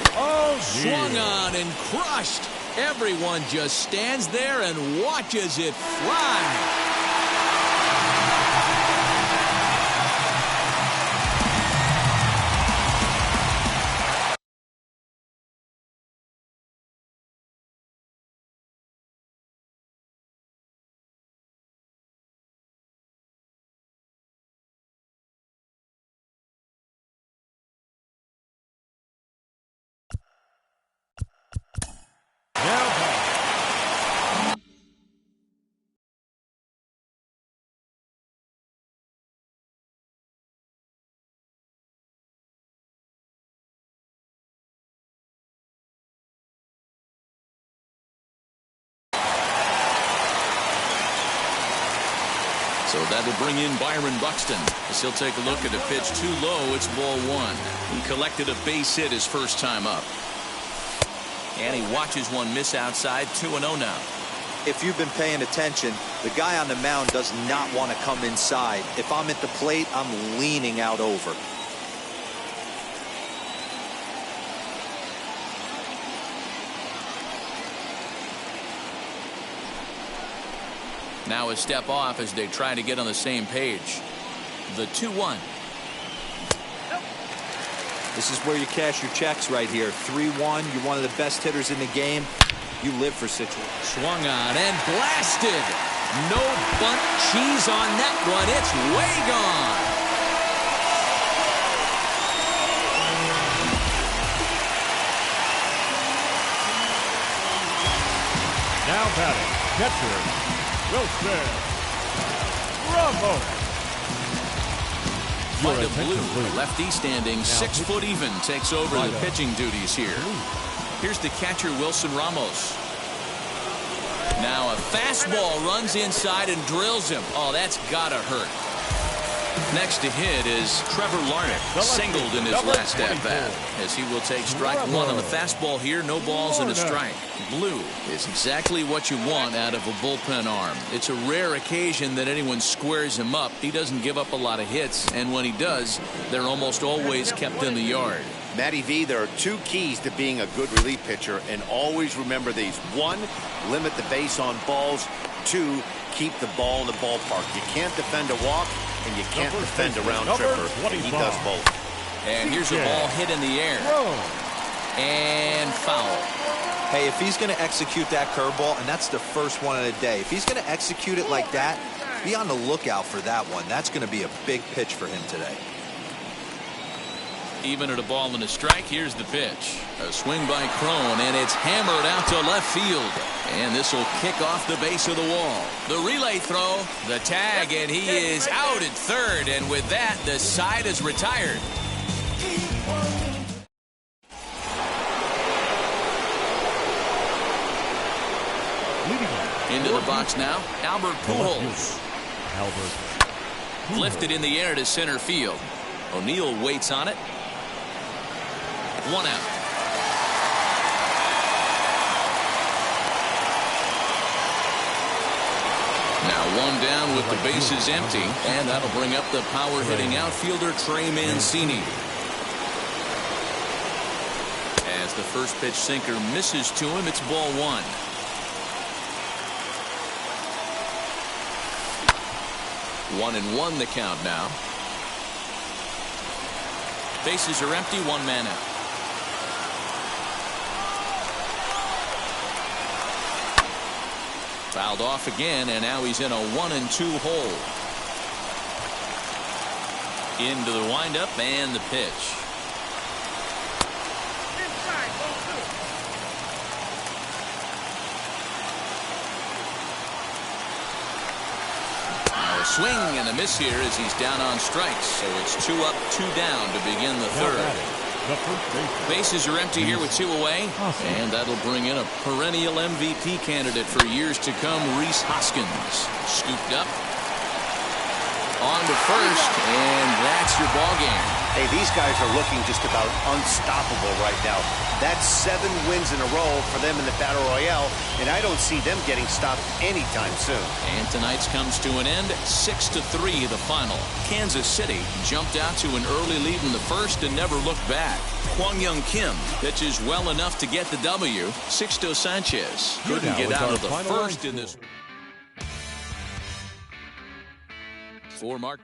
Swung on and crushed. Everyone just stands there and watches it fly. So that'll bring in Byron Buxton as he'll take a look at a pitch too low. It's ball 1. He collected a base hit his first time up. And he watches one miss outside. 2-0 now. If you've been paying attention, the guy on the mound does not want to come inside. If I'm at the plate, I'm leaning out over. Now a step off as they try to get on the same page. The 2-1. This is where you cash your checks right here. 3-1. You're one of the best hitters in the game. You live for situations. Swung on and blasted. No bunt cheese on that one. It's way gone. Now batting, catcher, Wilson Ramos. Vida Blue, lefty standing 6 foot even, takes over the pitching duties here. Here's the catcher, Wilson Ramos. Now a fastball runs inside and drills him. Oh, that's gotta hurt. Next to hit is Trevor Larnach, singled in his last at-bat, as he will take strike one on the fastball here. No balls and a strike. Blue is exactly what you want out of a bullpen arm. It's a rare occasion that anyone squares him up. He doesn't give up a lot of hits, and when he does, they're almost always kept in the yard. Matty V, there are two keys to being a good relief pitcher, and always remember these. One, limit the base on balls. Two, keep the ball in the ballpark. You can't defend a walk, and you can't defend a round tripper. And he does both. And here's a ball hit in the air. And foul. Hey, if he's going to execute that curveball, and that's the first one of the day, if he's going to execute it like that, be on the lookout for that one. That's going to be a big pitch for him today. Even at a ball and a strike, here's the pitch. A swing by Crone, and it's hammered out to left field. And this will kick off the base of the wall. The relay throw, the tag, and he is out at third. And with that, the side is retired. Into the box now, Albert Pujols. Lifted in the air to center field. O'Neill waits on it. One out. Now one down with the bases empty, and that'll bring up the power-hitting outfielder Trey Mancini. As the first pitch sinker misses to him, it's ball one. One and one the count now. Bases are empty, one man out. Fouled off again, and now he's in a 1-2 hole. Into the windup and the pitch. Now a swing and a miss here as he's down on strikes. So it's 2 up, 2 down to begin the third. Bases are empty here with 2 away, and that'll bring in a perennial MVP candidate for years to come, Rhys Hoskins. Scooped up, on to first, and that's your ball game. Hey, these guys are looking just about unstoppable right now. That's 7 wins in a row for them in the Battle Royale, and I don't see them getting stopped anytime soon. And tonight's comes to an end, 6-3 the final. Kansas City jumped out to an early lead in the first and never looked back. Kwang Young Kim pitches well enough to get the W. Sixto Sanchez couldn't get out of the first in this. For Mark.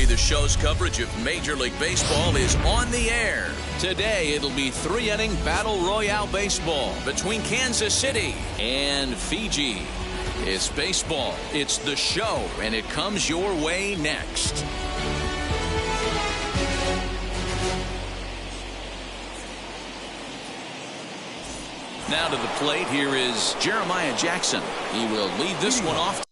the show's coverage of Major League Baseball is on the air. Today, it'll be 3-inning Battle Royale baseball between Kansas City and Fiji. It's baseball, it's the show, and it comes your way next. Now to the plate, here is Jeremiah Jackson. He will lead this one off.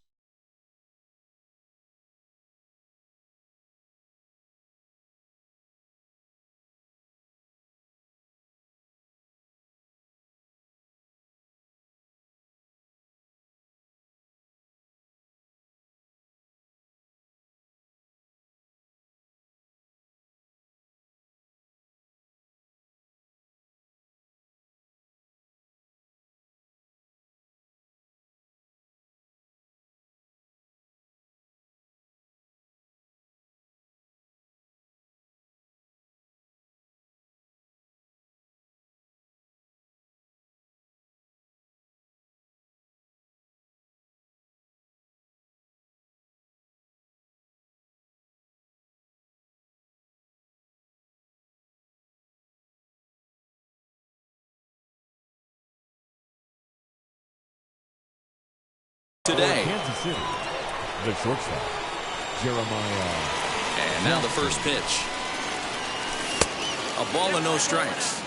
Today. Kansas City, the shortstop, Jeremiah. And now the first pitch. A ball and no strikes.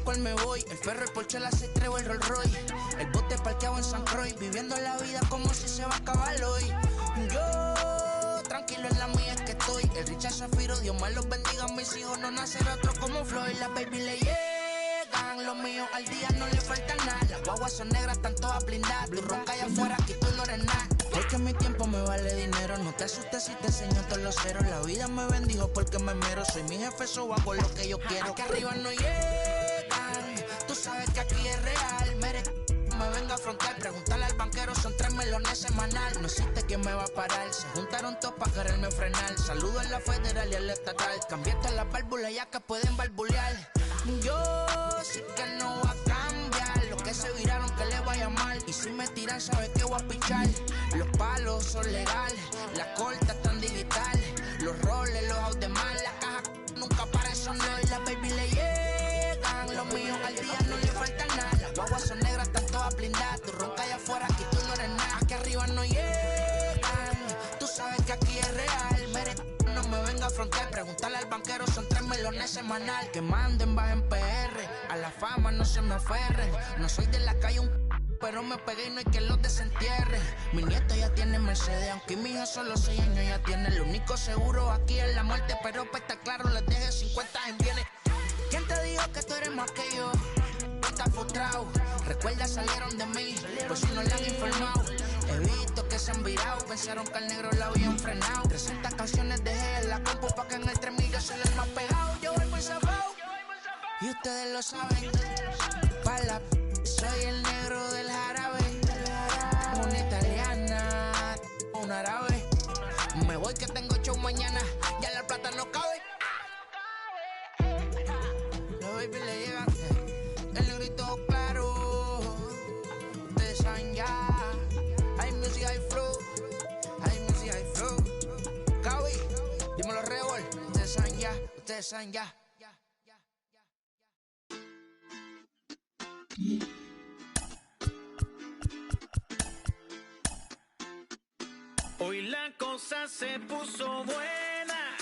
cuál me voy. El ferro, el Porsche, la C3 el Rolls Royce. El bote parqueado en San Croix. Viviendo la vida como si se va a acabar hoy. Yo, tranquilo en la mía es que estoy. El Richard Zafiro, Dios me los bendiga. Mis hijos no nacerá otro como Floyd. Las baby le llegan. Los míos al día no le falta nada. Las guaguas son negras, están todas blindadas. Tu ronca allá afuera, aquí tú no eres nada. Porque mi tiempo me vale dinero. No te asustes si te enseño todos los ceros. La vida me bendijo porque me mero. Soy mi jefe, so hago lo que yo quiero. Aquí arriba no llegan. Tú sabes que aquí es real. Me venga a afrontar, preguntarle al banquero, son 3 melones semanal. No existe quien me va a parar, se juntaron todos para quererme frenar. Saludo a la federal y a la estatal, cambié todas las válvulas ya que pueden barbulear. Yo sí que no va a cambiar, los que se viraron que le vaya mal. Y si me tiran sabes que voy a pichar. Los palos son legales, las cortas están digitales. Los roles, los out de mal, la caja nunca para eso no. Y las baby le llegan, los míos al día no le falta nada. Las guaguas son negras, están todas blindadas. Tu ronca allá afuera, aquí tú no eres nada. Aquí arriba no llegan, tú sabes que aquí es real. No me venga a afrontar, preguntarle al banquero, son 3 melones semanal. Que manden, bajen PR, a la fama no se me aferren. No soy de la calle pero me pegué y no hay que los desentierre. Mi nieto ya tiene Mercedes, aunque mi hija solo 6 años ya tiene. Lo único seguro aquí es la muerte, pero para estar claro les deje 50 en bienes. ¿Quién te dijo que tú eres más que yo? Estás frustrado, recuerda salieron de mí, pues si no le han informado. He visto que se han virado, pensaron que al negro lo habían frenado. 300 canciones dejé en la compu pa' que en el 3000 yo soy el más pegado. Yo voy muy zafado, y ustedes lo saben. Pa' la soy el negro del jarabe. Una italiana, un árabe. Me voy que tengo show mañana, ya la plata no cabe. Los baby le llegan, el negrito claro. Ustedes saben ya. Hay music, hay flow. Hay music, hay flow. Cabi, dímelo Rebol. Ustedes saben ya, ustedes saben ya. Hoy la cosa se puso buena,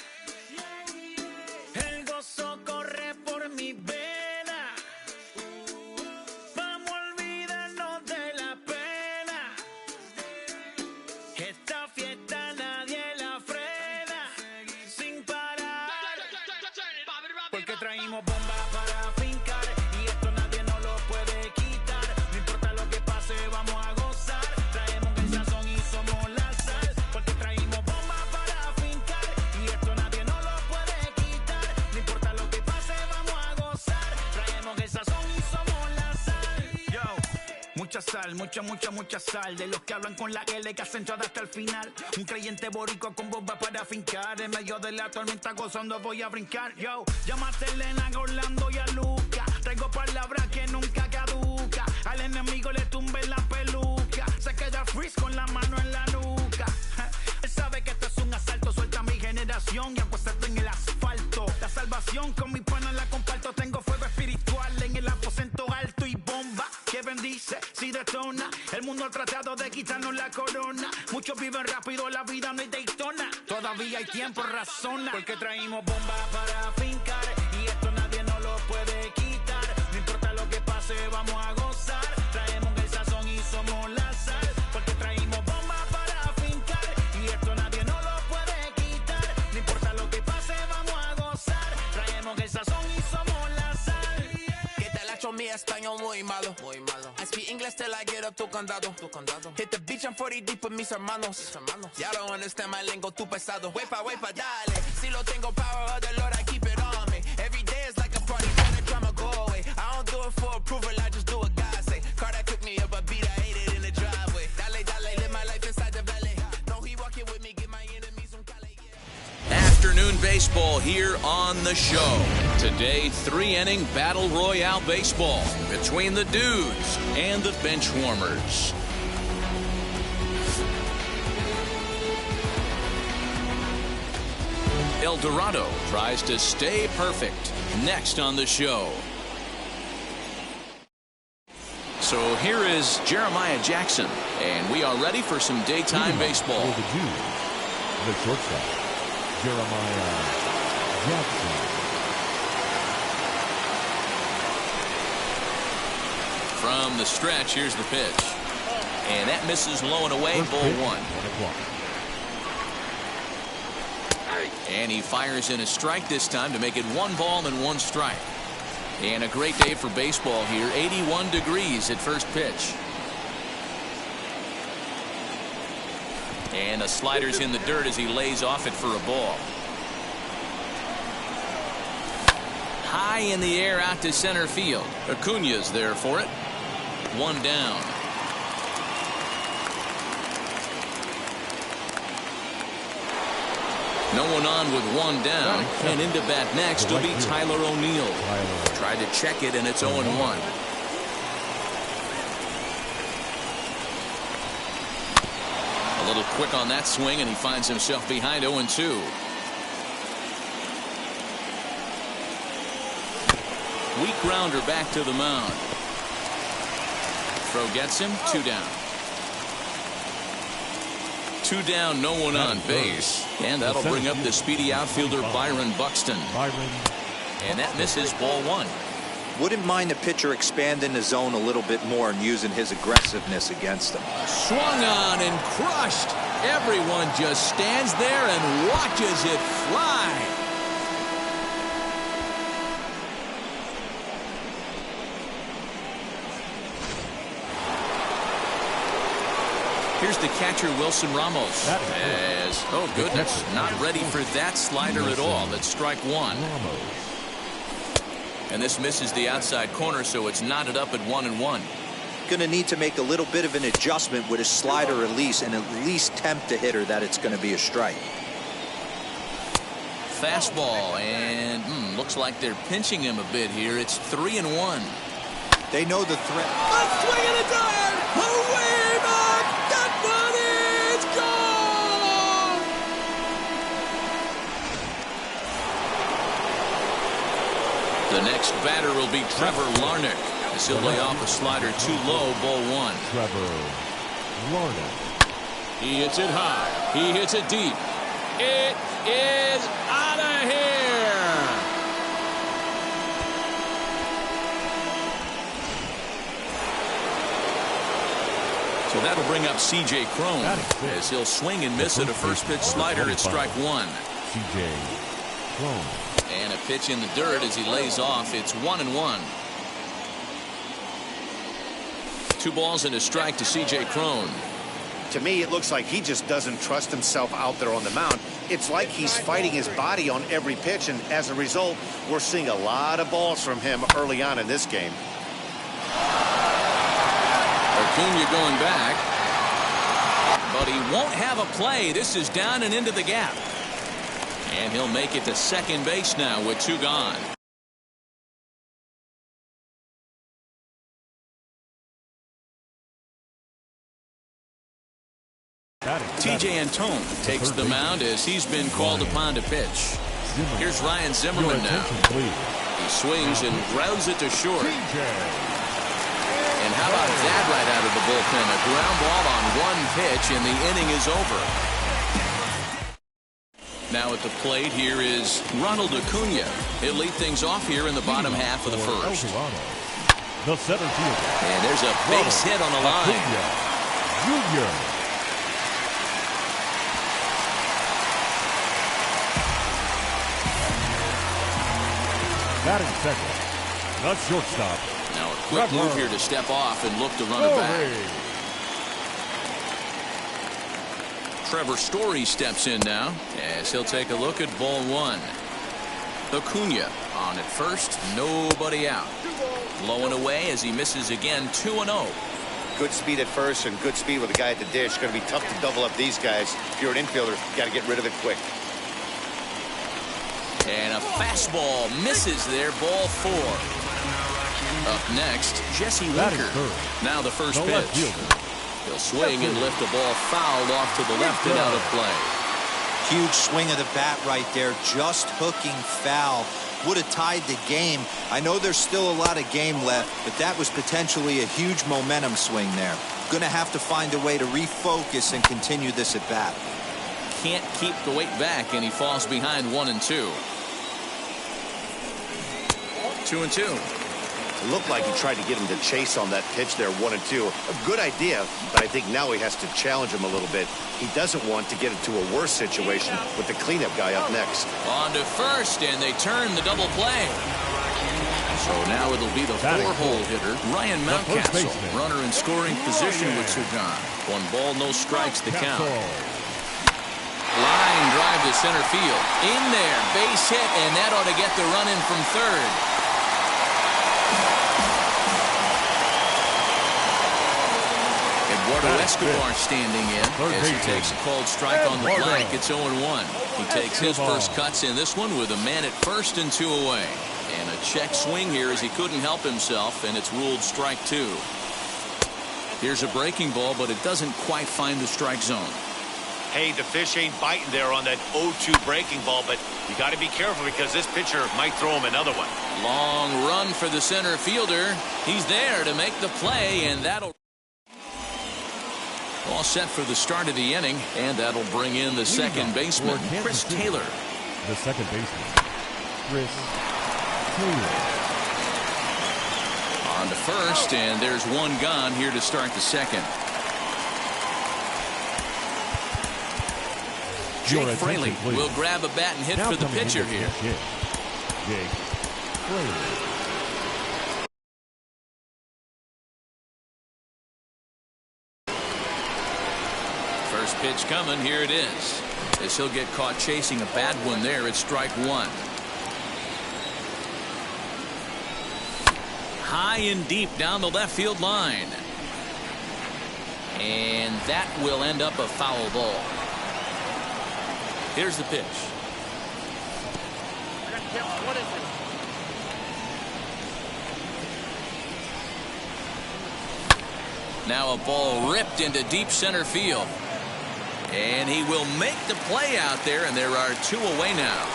el gozo corre por mi vena, vamos a olvidarnos de la pena, esta fiesta nadie la frena, sin parar, porque traímos bomba para fincar, y esto nadie nos lo puede quitar, no importa lo que pase vamos a gozar, traemos el sazón y somos la sal, porque traímos bomba para fincar, y esto nadie nos lo puede quitar, no importa lo que pase vamos a gozar, traemos el sazón y somos la sal. Yo, mucha sal, mucha sal, de los que hablan con la L que hacen todo hasta el final, un creyente boricua con bomba para fincar, en medio de la tormenta gozando voy a brincar. Yo, llámate a Elena, a Orlando y a Luca, traigo palabras que nunca caduca, al enemigo le tumbe la peluca, se queda freeze con la mano en la nuca. Él sabe que esto es un asalto, suelta mi generación y acuéstate en el asfalto. La salvación con mi pana la comparto, tengo fuego espiritual en el aposento alto y bomba que bendice si detona. El mundo ha tratado de quitarnos la corona, muchos viven rápido, la vida no es Daytona, todavía hay tiempo, razona, porque traímos bomba para fincar, y esto nadie nos lo puede quitar, no importa lo que pase vamos a gozar, traemos el sazón y somos la sal, porque traímos bomba para fincar, y esto nadie nos lo puede quitar, no importa lo que pase vamos a gozar, traemos el sazón y somos la sal. Que te la hecho mi español muy malo. I speak English till I get up to condado. Hit the beach and 40 deep with mis hermanos. Ya don't understand my lingo, tu pesado. Wepa, dale. Si lo tengo power of the Lord, I keep it on me. Every day is like a party, trying to drama go away. I don't do it for approval, I just do what God say. Car that took me up a beat, I ate it in the driveway. Dale, live my life inside the valley. No, he walking with me, give my enemies some cali. Afternoon baseball here on the show. Today, 3-inning battle royale baseball between the dudes and the bench warmers. El Dorado tries to stay perfect. Next on the show. So here is Jeremiah Jackson, and we are ready for some daytime baseball. For the Jews, the shortstop, Jeremiah Jackson. From the stretch, here's the pitch. And that misses low and away, ball 1. And he fires in a strike this time to make it 1 ball and 1 strike. And a great day for baseball here. 81 degrees at first pitch. And the slider's in the dirt as he lays off it for a ball. High in the air out to center field. Acuna's there for it. 1 down. No one on with 1 down. And into bat next will be Tyler O'Neill. Tried to check it, and it's 0-1. A little quick on that swing, and he finds himself behind 0-2. Weak grounder back to the mound. Throw gets him. 2 down. 2 down, no one on base. And that'll bring up the speedy outfielder Byron Buxton. And that misses ball 1. Wouldn't mind the pitcher expanding the zone a little bit more and using his aggressiveness against him. Swung on and crushed. Everyone just stands there and watches it fly. Here's the catcher, Wilson Ramos. As, oh goodness, not ready for that slider at all. That's strike 1. And this misses the outside corner, so it's knotted up at 1-1. Going to need to make a little bit of an adjustment with his slider release and at least tempt the hitter that it's going to be a strike. Fastball, and looks like they're pinching him a bit here. It's 3-1. They know the threat. A swing and a dive! Away back! That one is gone! The next batter will be Trevor Larnach. As he'll lay off a slider too low, ball 1. Trevor Larnach. He hits it high. He hits it deep. It is out of here. So that'll bring up C.J. Cron as he'll swing and miss at a first pitch slider at strike 1. C.J. Cron. And a pitch in the dirt as he lays off. It's 1-1. 2 balls and a strike to C.J. Cron. To me, it looks like he just doesn't trust himself out there on the mound. It's like he's fighting his body on every pitch, and as a result, we're seeing a lot of balls from him early on in this game. Acuna going back, but he won't have a play. This is down and into the gap. And he'll make it to second base now with 2 gone. T.J. Antone takes the mound as he's been called upon to pitch. Here's Ryan Zimmerman now. He swings and grounds it to short. And how about that right out of the bullpen? A ground ball on 1 pitch, and the inning is over. Now at the plate here is Ronald Acuna. He'll lead things off here in the bottom half of the first. The center fielder. And there's a base hit on the line. Junior. Batting second. The shortstop. Now a quick move here to step off and look to run it back. Trevor Story steps in now as he'll take a look at ball 1. Acuna on at first, nobody out. Low and away as he misses again, 2-0. Good speed at first and good speed with the guy at the dish. It's going to be tough to double up these guys. If you're an infielder, you got to get rid of it quick. And a fastball misses there, ball 4. Up next, Jesse Winker. Now the first pitch. He'll swing and lift the ball fouled off to the left and out of play. Huge swing of the bat right there, just hooking foul. Would have tied the game. I know there's still a lot of game left, but that was potentially a huge momentum swing there. Gonna have to find a way to refocus and continue this at bat. Can't keep the weight back, and he falls behind 1-2. 2-2. It looked like he tried to get him to chase on that pitch there, 1-2. A good idea, but I think now he has to challenge him a little bit. He doesn't want to get into a worse situation with the cleanup guy up next. On to first, and they turn the double play. So now it'll be the 4-hole hitter, Ryan Mountcastle. Runner in scoring position with 2 gone. 1 ball, no strikes to count. Line drive to center field. In there, base hit, and that ought to get the run in from third. Eduardo Escobar standing in as he takes a called strike on the blank. It's 0-1. He takes his first cuts in this one with a man at first and 2 away. And a check swing here as he couldn't help himself, and it's ruled strike 2. Here's a breaking ball, but it doesn't quite find the strike zone. Hey, the fish ain't biting there on that 0-2 breaking ball, but you got to be careful because this pitcher might throw him another one. Long run for the center fielder. He's there to make the play, and that'll all set for the start of the inning, and that'll bring in the second baseman, Chris Taylor. The second baseman, Chris Taylor. On to first, and there's 1 gone here to start the second. Jake Fraley will grab a bat and hit for the pitcher here. Jake Fraley. First pitch coming, here it is. As he'll get caught chasing a bad one there, it's strike 1. High and deep down the left field line. And that will end up a foul ball. Here's the pitch. What is it? Now a ball ripped into deep center field. And he will make the play out there, and there are 2 away now.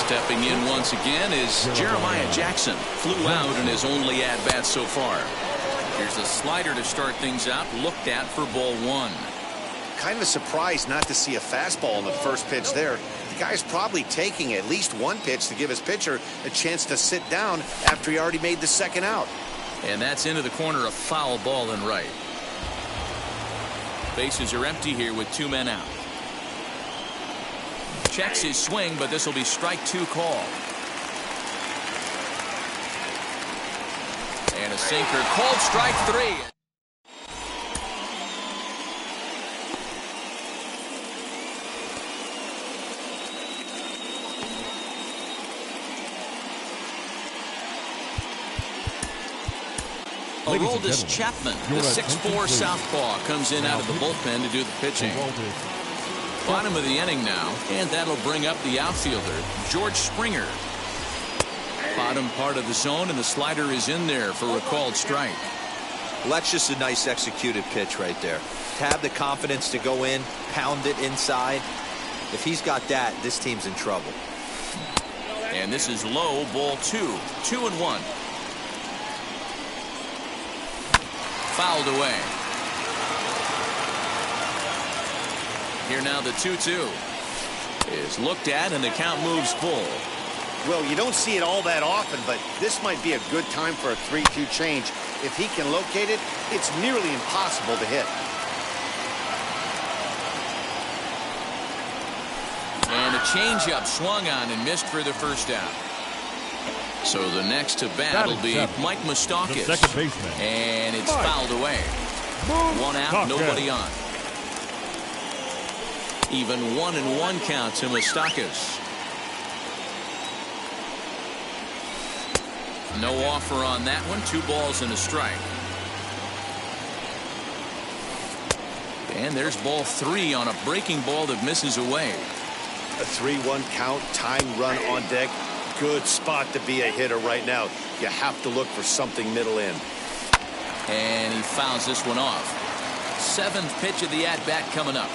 Stepping in once again is Jeremiah Jackson. Flew out in his only at-bat so far. Here's a slider to start things out, looked at for ball 1. Kind of a surprise not to see a fastball on the first pitch there. The guy's probably taking at least 1 pitch to give his pitcher a chance to sit down after he already made the second out. And that's into the corner, a foul ball and right. Bases are empty here with 2 men out. Checks his swing, but this will be strike 2 call. And a sinker, called strike 3. Aroldis Chapman, the 6'4" southpaw, comes in out of the bullpen to do the pitching. Bottom of the inning now, and that'll bring up the outfielder, George Springer. Bottom part of the zone, and the slider is in there for a called strike. Well, that's just a nice executed pitch right there. To have the confidence to go in, pound it inside. If he's got that, this team's in trouble. And this is low, ball 2. 2-1. Fouled away. Here now the 2-2 is looked at, and the count moves full. Well, you don't see it all that often, but this might be a good time for a 3-2 change. If he can locate it, it's nearly impossible to hit. And a changeup swung on and missed for the first out. So the next to bat will be Mike Moustakas. The second baseman. And it's fouled away. 1 out, nobody on. Even 1-1 count to Moustakas. No offer on that one. 2 balls and a strike. And there's ball 3 on a breaking ball that misses away. A 3-1 count, tying run on deck. Good spot to be a hitter right now. You have to look for something middle in. And he fouls this one off. 7th pitch of the at-bat coming up.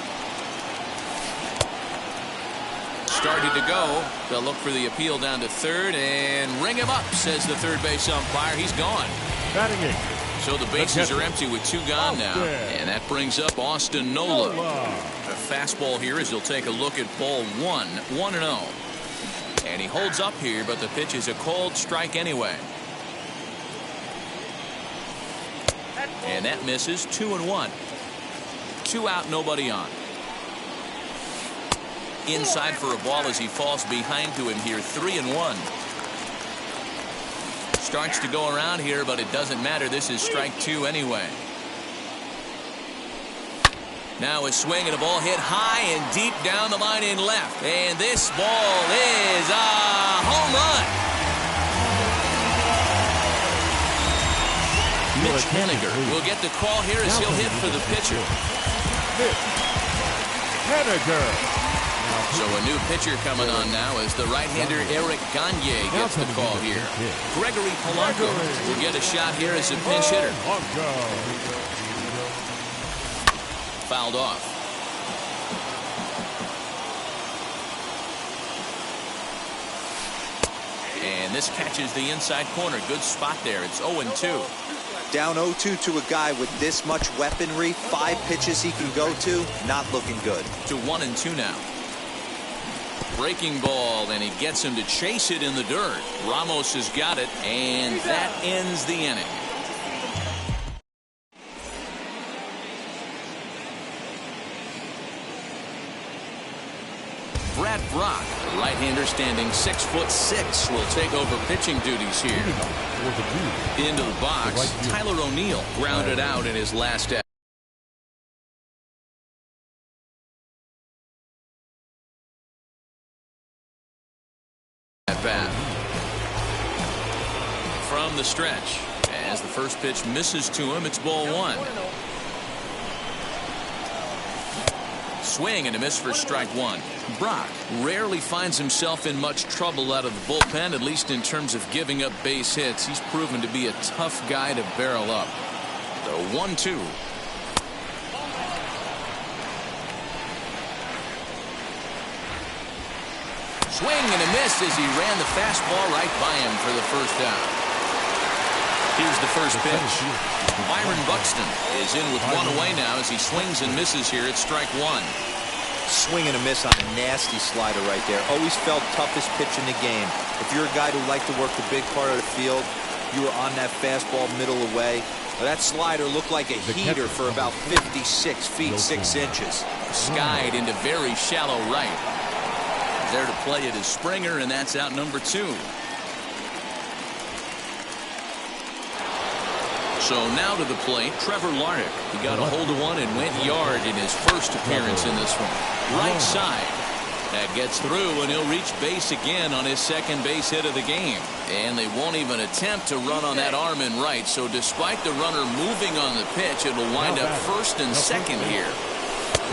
Started to go. They'll look for the appeal down to third and ring him up, says the third base umpire. He's gone. Batting it. So the bases are empty with 2 gone now. And that brings up Austin Nola. A fastball here as he'll take a look at ball 1. 1-0. And he holds up here, but the pitch is a called strike anyway. And that misses. 2-1. 2 out, nobody on. Inside for a ball as he falls behind to him here. 3-1. Starts to go around here, but it doesn't matter. This is strike 2 anyway. Now a swing and a ball hit high and deep down the line in left. And this ball is a home run. Mitch Haniger will get the call here as he'll hit for the pitcher. Haniger. So a new pitcher coming on now as the right-hander Eric Gagne gets the call here. Gregory Polanco will get a shot here as a pinch hitter. Fouled off. And this catches the inside corner. Good spot there. It's 0-2. Down 0-2 to a guy with this much weaponry. 5 pitches he can go to. Not looking good. To 1-2 now. Breaking ball, and he gets him to chase it in the dirt. Ramos has got it, and that ends the inning. Brad Brock, the right-hander standing 6'6", will take over pitching duties here. Into the box, Tyler O'Neill grounded out in his last at bat. From the stretch, as the first pitch misses to him, it's ball 1. Swing and a miss for strike 1. Brock rarely finds himself in much trouble out of the bullpen, at least in terms of giving up base hits. He's proven to be a tough guy to barrel up. The 1-2. Swing and a miss as he ran the fastball right by him for the first out. Here's the first pitch. Byron Buxton is in with 1 away now as he swings and misses here at strike 1. Swing and a miss on a nasty slider right there. Always felt toughest pitch in the game. If you're a guy who liked to work the big part of the field, you were on that fastball middle away. Well, that slider looked like a heater for about 56 feet 6 inches. Skied into very shallow right. There to play it is Springer, and that's out number 2. So now to the plate, Trevor Larnach. He got a hold of one and went yard in his first appearance in this one. Right side. That gets through, and he'll reach base again on his second base hit of the game. And they won't even attempt to run on that arm in right. So despite the runner moving on the pitch, it'll wind up first and second here.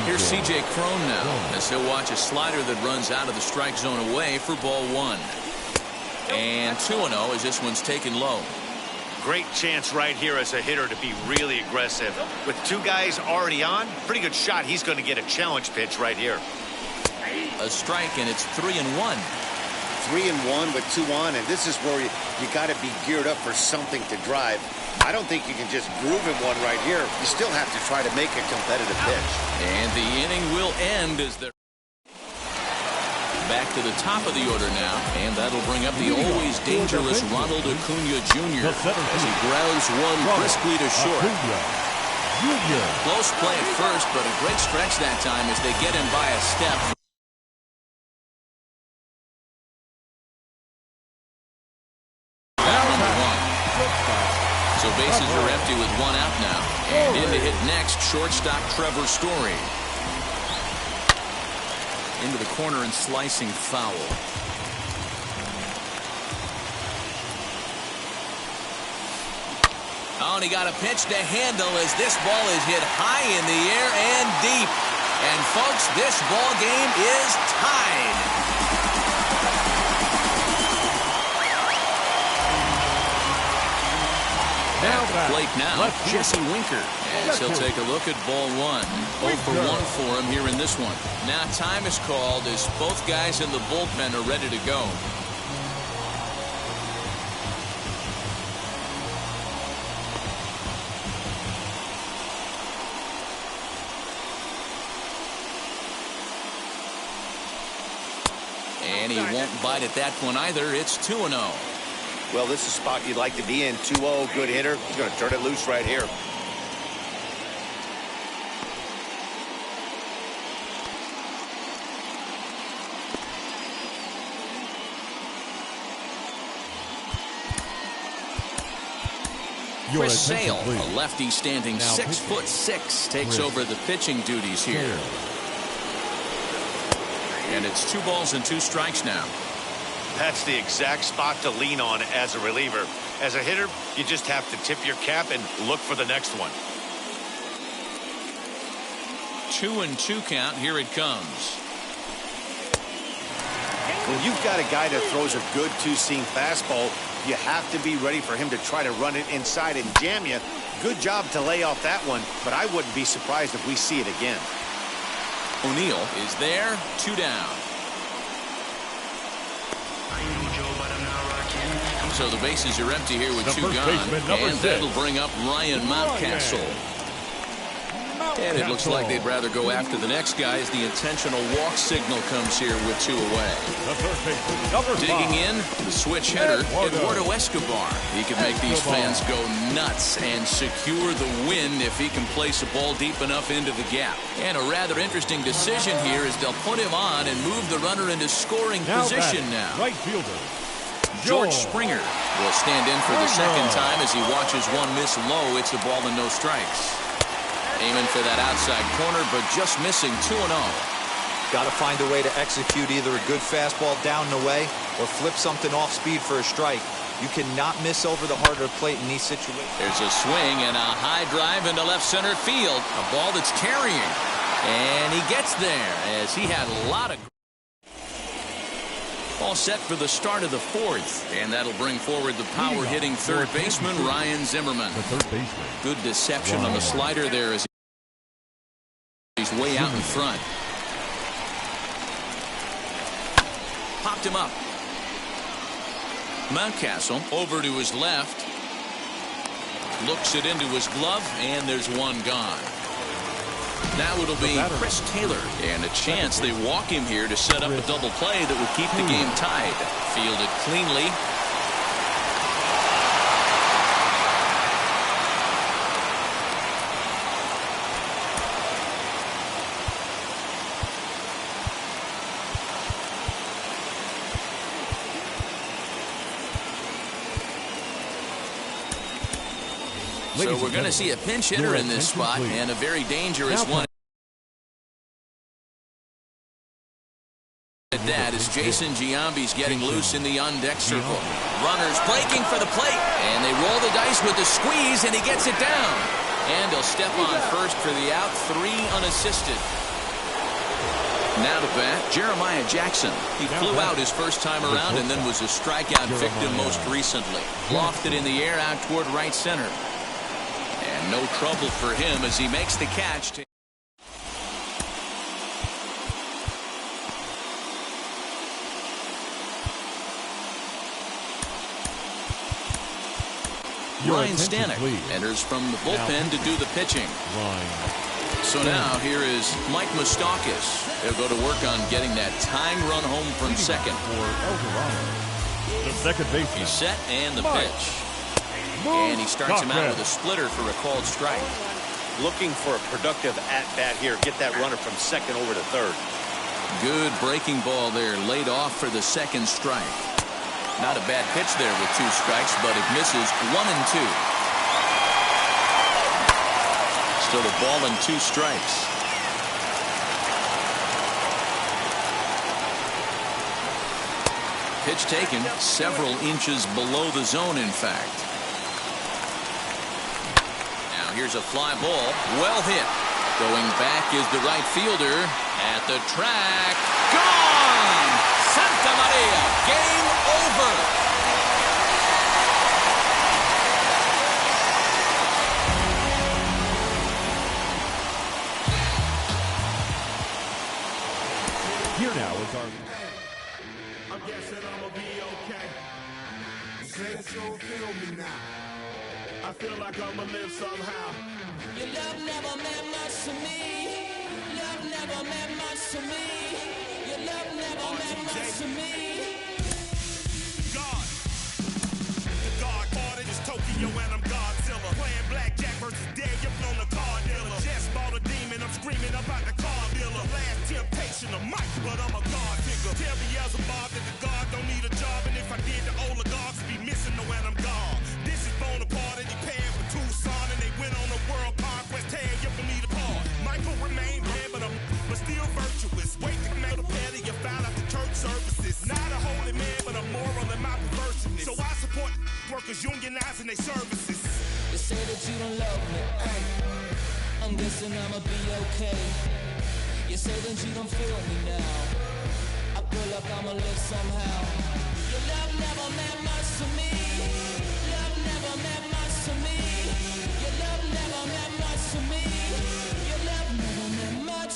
Here's C.J. Cron now as he'll watch a slider that runs out of the strike zone away for ball 1. And 2-0 as this one's taken low. Great chance right here as a hitter to be really aggressive. With 2 guys already on, pretty good shot. He's going to get a challenge pitch right here. A strike, and it's 3-1. 3-1 with 2 on, and this is where you got to be geared up for something to drive. I don't think you can just groove him one right here. You still have to try to make a competitive pitch. And the inning will end as they're back to the top of the order now, and that'll bring up the always dangerous Ronald Acuna Jr. as he grounds one briskly to short. Close play at first, but a great stretch that time as they get him by a step. So bases are empty with 1 out now. And in to hit next, shortstop Trevor Story. Into the corner and slicing foul. Oh, and he got a pitch to handle as this ball is hit high in the air and deep. And folks, this ball game is tied. At the plate now, Jesse Winker, as he'll take a look at ball 1. 0 for 1 for him here in this one. Now time is called as both guys in the bullpen are ready to go. And he won't bite at that one either. It's 2-0. Well, this is a spot you'd like to be in. 2-0, good hitter. He's going to turn it loose right here. Your Chris attention, Sale, please. a lefty standing Now 6'6", takes over the pitching duties here. And it's 2 balls and 2 strikes now. That's the exact spot to lean on as a reliever. As a hitter, you just have to tip your cap and look for the next one. 2-2 count. Here it comes. When you've got a guy that throws a good two-seam fastball, you have to be ready for him to try to run it inside and jam you. Good job to lay off that one, but I wouldn't be surprised if we see it again. O'Neill is there, 2 down. So the bases are empty here with The 2 first gone, baseman, number and 6. that'll bring up Ryan Mountcastle. And it looks like they'd rather go after the next guy as the intentional walk signal comes here with 2 away. The first baseman, number 5. Digging in, the switch hitter, Eduardo Escobar. He can make these fans go nuts and secure the win if he can place a ball deep enough into the gap. And a rather interesting decision here is they'll put him on and move the runner into scoring position now. Right fielder, George Springer will stand in for the second time as he watches one miss low. It's a ball and no strikes. Aiming for that outside corner, but just missing 2-0. Got to find a way to execute either a good fastball down and away or flip something off speed for a strike. You cannot miss over the heart of the plate in these situations. There's a swing and a high drive into left center field. A ball that's carrying. And he gets there as he had a lot of... All set for the start of the 4th, and that'll bring forward the power-hitting third baseman, Ryan Zimmerman. the third baseman. Good deception on the slider there as he's way out in front. Popped him up. Mountcastle over to his left. Looks it into his glove, and there's 1 gone. Now it'll be Chris Taylor, and a chance they walk him here to set up a double play that would keep the game tied. Fielded cleanly. So we're going to see a pinch hitter in this spot, and a very dangerous one at that as Jason Giambi's getting loose in the on-deck circle. Runners breaking for the plate, and they roll the dice with the squeeze, and he gets it down. And he'll step on first for the out, 3 unassisted. Now to bat, Jeremiah Jackson. He flew out his first time around and then was a strikeout victim most recently. Lofted in the air out toward right center. And no trouble for him as he makes the catch. Ryan Stanek enters from the bullpen to do the pitching. So now here is Mike Moustakas. He'll go to work on getting that tying run home from second. The second baseman. He's set and the pitch. And he starts him out with a splitter for a called strike. Looking for a productive at-bat here. Get that runner from second over to third. Good breaking ball there, laid off for the second strike. Not a bad pitch there with 2 strikes, but it misses 1 and 2. Still a ball and 2 strikes. Pitch taken several inches below the zone, in fact. Now here's a fly ball, well hit. Going back is the right fielder at the track. Gone! Santa Maria, game over. Here now is our... I'm guessing I'ma be okay. Say so, feel me now. I feel like I'ma live somehow. Your love never meant much to me. Love never meant much to me. Your love never meant much to me. God. The God ordered is Tokyo and I'm Godzilla. Playing blackjack versus dead, you're on the card dealer. Just bought a demon, I'm screaming about the car dealer. Last temptation of Mike, but I'm a God figure. Tell Beelzebub that the God don't need a job, and if I did, the oligarchs be missing the when I'm gone. This is Bonaparte and he paying for is unionizing their services. They say that you don't love me. Ay. I'm guessing I'ma be okay. You say that you don't feel me now. I feel like I'ma live somehow. Your love never meant much to me. Love never meant much to me. Your love never meant much to me. Your love never meant much.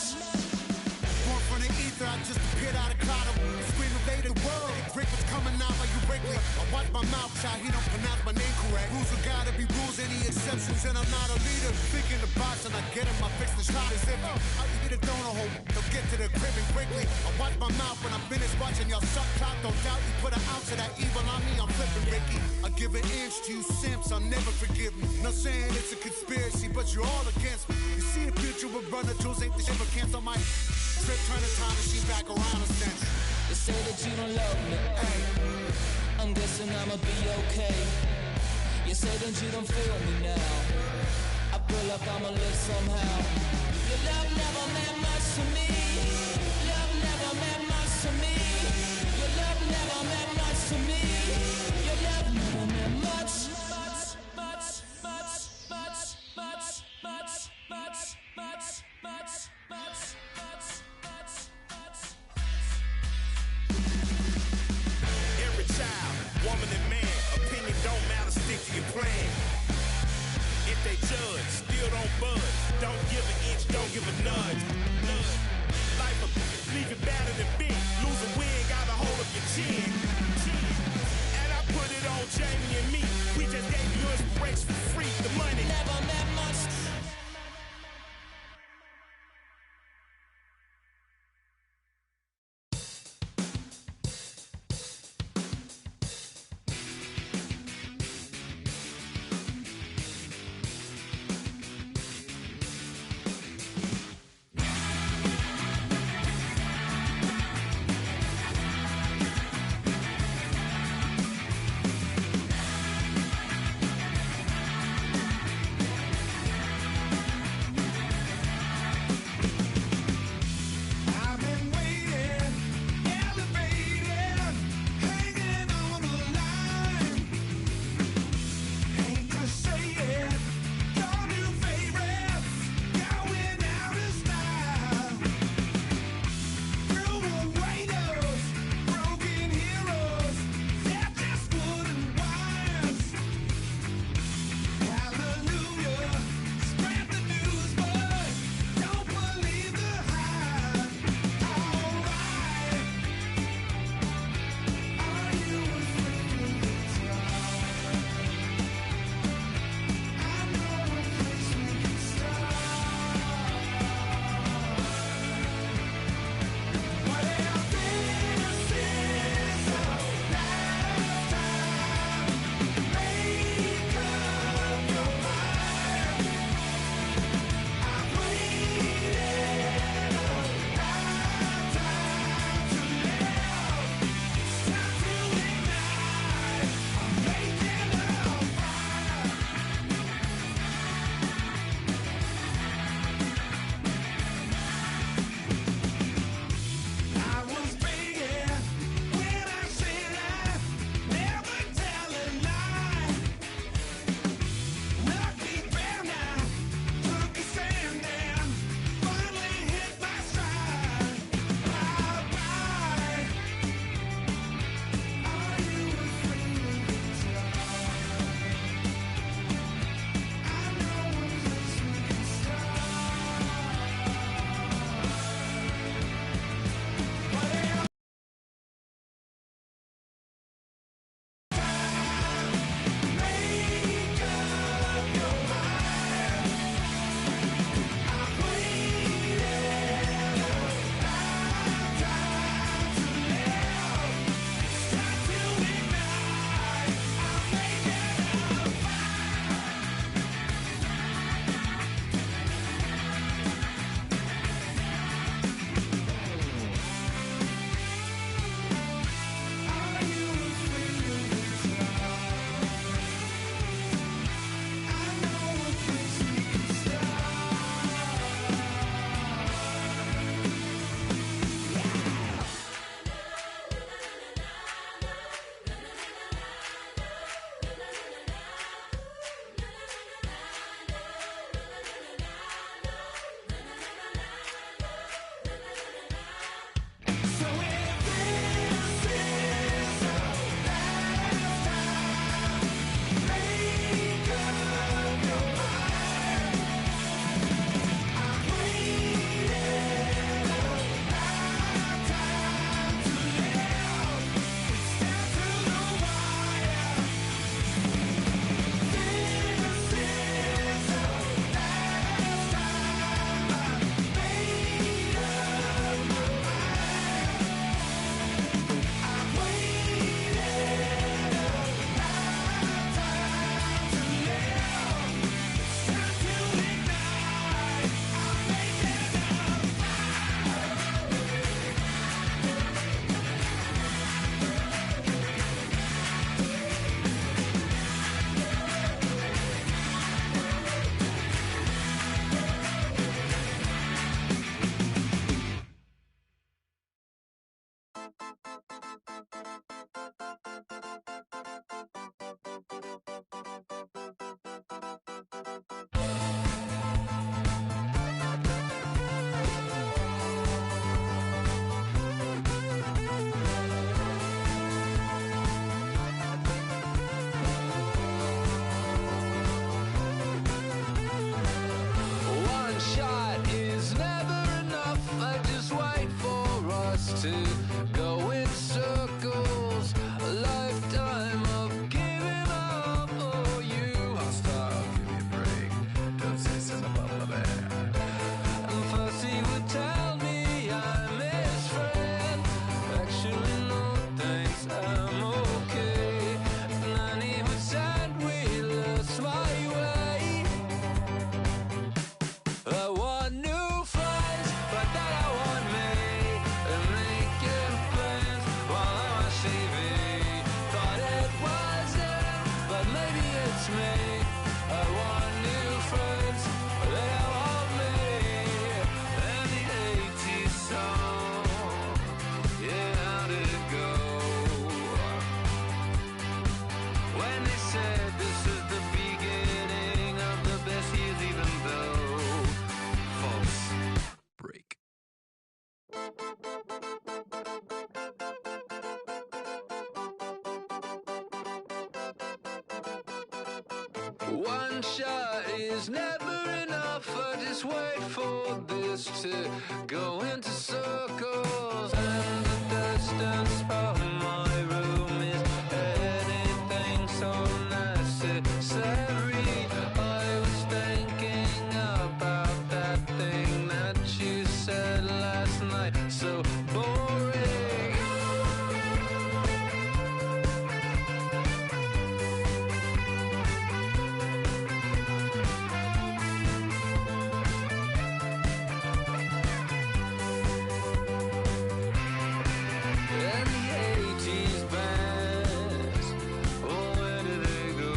Born from the ether, I just appeared out of cloud. Scream invaded world. Rick was coming out like you Wrigley. I watch my mouth shot, he don't pronounce my name correct. Rules are gotta be rules, any exceptions, and I'm not a leader. Thinking the box and I get him, I fix the shot as if I eat a donut hole. They'll get to the crib and quickly. I watch my mouth when I'm finished watching y'all suck clock. Don't doubt you put an ounce of that evil on me, I'm flipping Ricky. I give an inch to you simps, I'll never forgive me. Not saying it's a conspiracy, but you're all against me. You see the future with runner jewels, ain't the shit but cancel my trip, turn the time machine back around a century. They say that you don't love me. Ay. I'm guessing I'ma be okay. You say that you don't feel me now. I feel like I'ma live somehow. Your love never meant much to me. Love never meant much to me. Your love never meant much to me. Your love never meant much. Every child, woman and man, opinion don't matter, stick to your plan. If they judge, still don't budge. Don't give an inch, don't give a nudge. Life will leave you battered and bent. Lose a win, got a hold of your chin. And I put it on Jamie and me. We just gave you inspiration for free. The money Never meant much. One shot is never enough. I just wait for this to go into circles. And the distance from my room is anything so necessary. I was thinking about that thing that you said last night. So boring. And the 80s bands, oh, where do they go?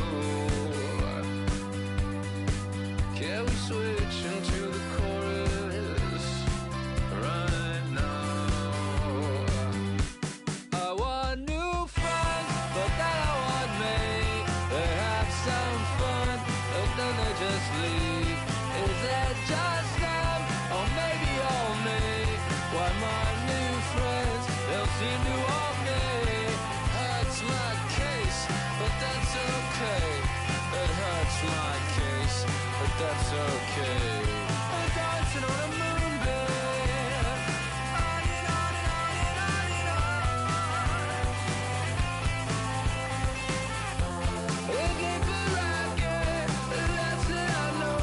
Can we switch into the chorus right now? I want new friends, but then I want me. They have some fun, but then they just leave. Is it just them, or maybe all me? Why my new friends, they'll seem to want me. Hurts my case, but that's okay. It hurts my case, but that's okay. I'm dancing on a moonbeam. On and on and on and on and on. The deeper I get, the less that I know.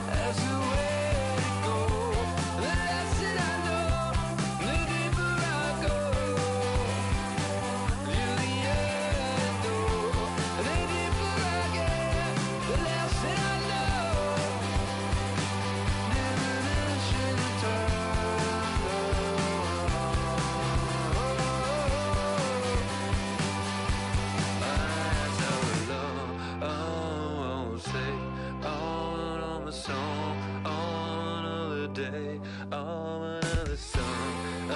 That's the way to go. The less that I know, the deeper I go. Till the end, though. The deeper I get, the less that I know. Never should have turned. Oh, say, oh, on the song, on another day, oh, another song, oh,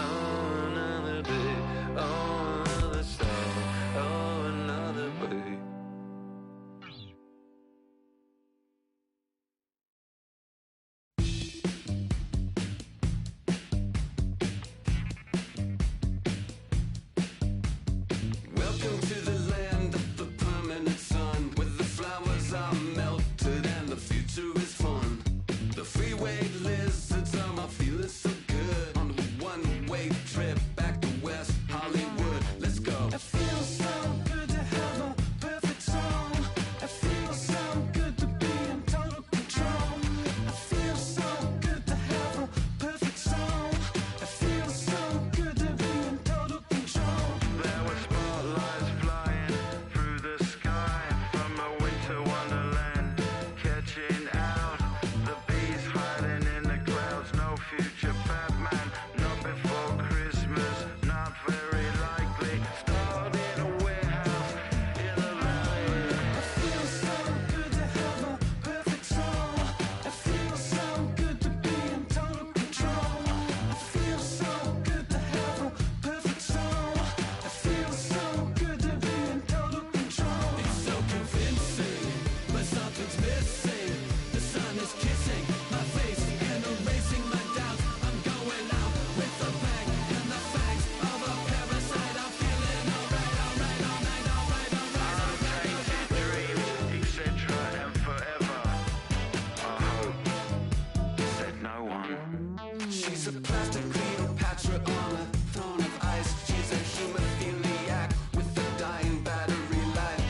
another day, oh, another song, oh, another way. Welcome to the land of the permanent sun, where the flowers are melted and the future is fun. The freeway lizards are my feeling so good on a one-way trip back to West Hollywood. Let's go. It feels so good to have a perfect song. It feels so good to be in total control. It feels so good to have a perfect song. It feels so good to be in total control. There were spotlights flying through the sky from a winter wonderland, catching out the bees hiding in the clouds. No future Batman, not before Christmas, not very likely. Starred in a warehouse in the valley. It feels so good to have a perfect song. It feels so good to be in total control. It feels so good to have a perfect song. It feels so good to be in total control. It's so convincing, but something's missing. The sun is kissing my face and erasing my doubts. I'm going out with a bang and the fangs of a parasite. I'm feeling alright, alright, alright, alright, alright. Untainted dreams, etc. and forever. I hope, said no one. She's a plastic Cleopatra on a throne of ice. She's a hemophiliac with a dying battery life.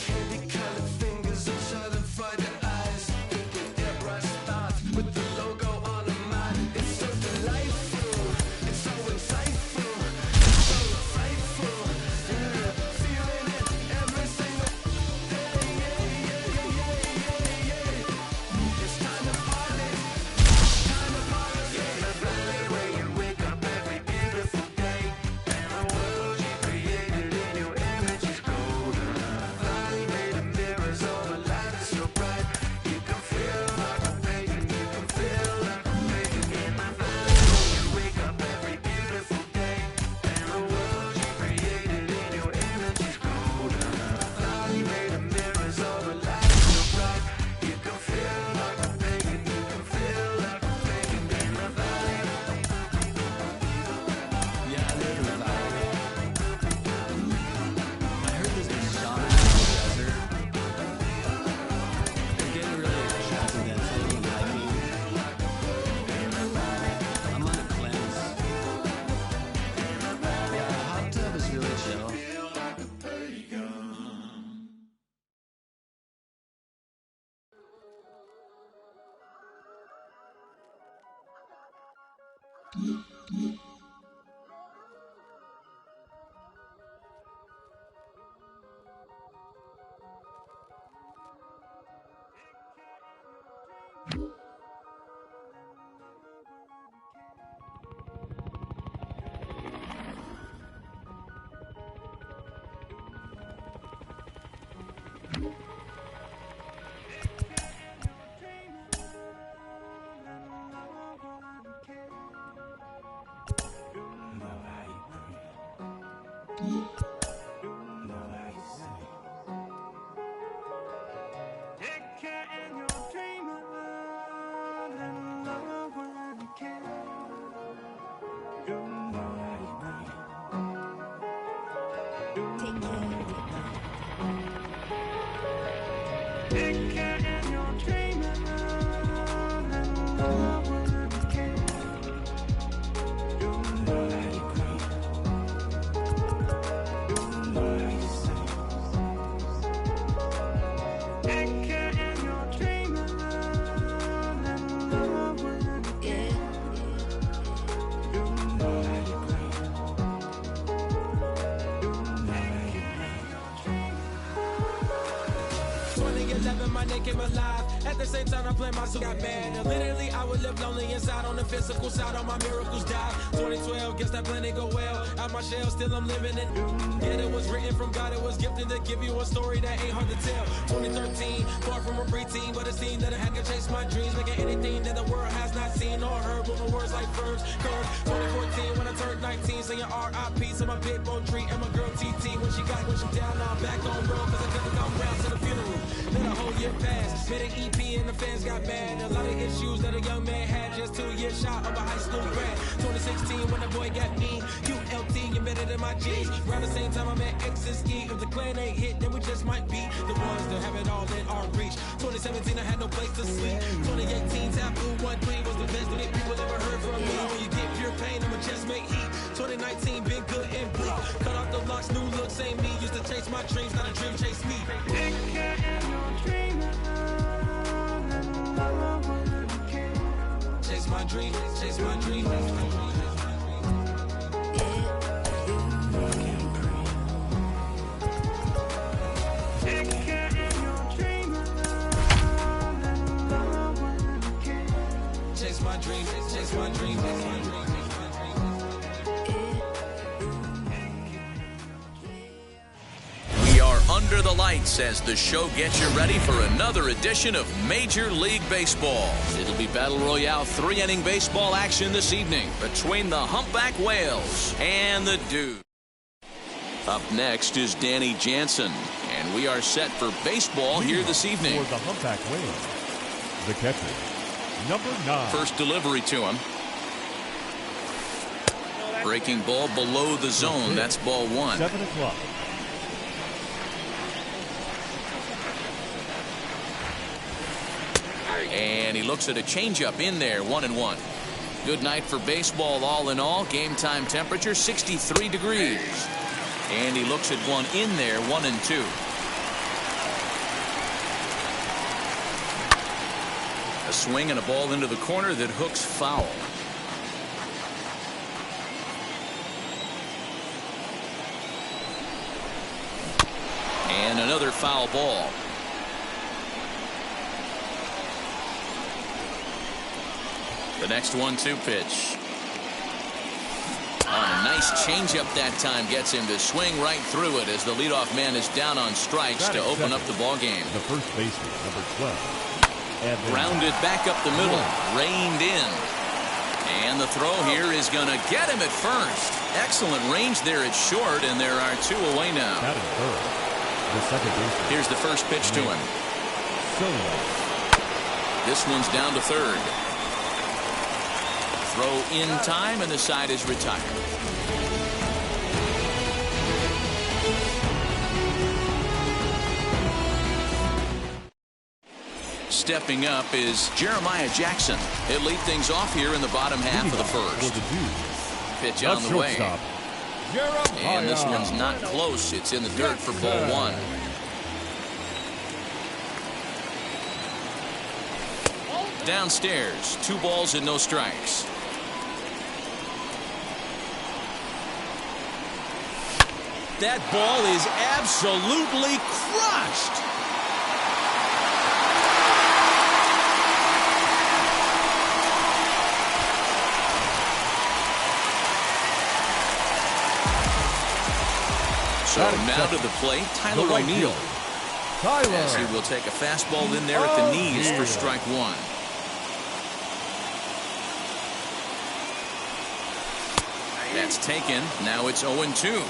Candy-colored fingers and schadenfreude eyes. Thinking airbrush thoughts with the logo on her mind. It's so delightful. It's so insightful. It's so frightful. Yeah, feeling it every single day. It's time to party. Time to party. Yeah, the valley where you My name came alive. At the same time, I play my soul got mad. And literally, I would live lonely inside. On the physical side, all my miracles died. 2012, guess that plan didn't go well. Out my shell, still I'm living it. Yeah, it was written from God. It was gifted to give you a story that ain't hard to tell. 2013, far from a preteen, but it seemed that I had to chase my dreams, making anything that the world has not seen or heard. With my words like verbs, curves. 2014, when I turned 19, singing R.I.P. to my big boy tree and my girl TT. When she down, now I'm back on road, cause I couldn't come down to the funeral. Let a whole year pass, made an EP and the fans got mad. A lot of issues that a young man had, just 2 years shy of a high school grad. 2016 when the boy got me, QLT embedded in my G's. Around the same time I met X and Ski. If the clan ain't hit, then we just might be the ones that have it all in our reach. 2017 I had no place to sleep. 2018 Taboo 1-3 was the best that people ever heard from me. When you get pure pain, I'ma just make heat. 2019 been good and bleak. Cut off the locks, new looks ain't me. Used to chase my dreams, not a dream chase me. Chase my dream, chase my dream. Chase my dream, chase my dream, chase my dream. We are under the lights as the show gets you ready for another edition of Major League Baseball. It'll be Battle Royale 3-inning baseball action this evening between the Humpback Whales and the Dudes. Up next is Danny Jansen, and we are set for baseball here this evening. For the Humpback Whales, the catcher, number 9. First delivery to him. Breaking ball below the zone. That's ball 1. 7 o'clock. And he looks at a changeup in there, 1-1. Good night for baseball all in all. Game time temperature 63 degrees. And he looks at one in there, 1-2. A swing and a ball into the corner that hooks foul. And another foul ball. The next 1-2 pitch. A nice changeup that time gets him to swing right through it as the leadoff man is down on strikes to open up the ball game. The first baseman, number 12. Grounded back up the middle, reined in. And the throw here is going to get him at first. Excellent range there at short, and there are 2 away now. Batting third. The second baseman. Here's the first pitch to him. This one's down to third. Throw in time, and the side is retired. Stepping up is Jeremiah Jackson. He'll lead things off here in the bottom half of the first. Pitch on the way. And this one's not close. It's in the dirt for ball 1. Downstairs, 2 balls and no strikes. That ball is absolutely crushed. So now to the plate, Tyler O'Neill. As he will take a fastball in there at the knees for strike one. That's taken. Now it's 0-2.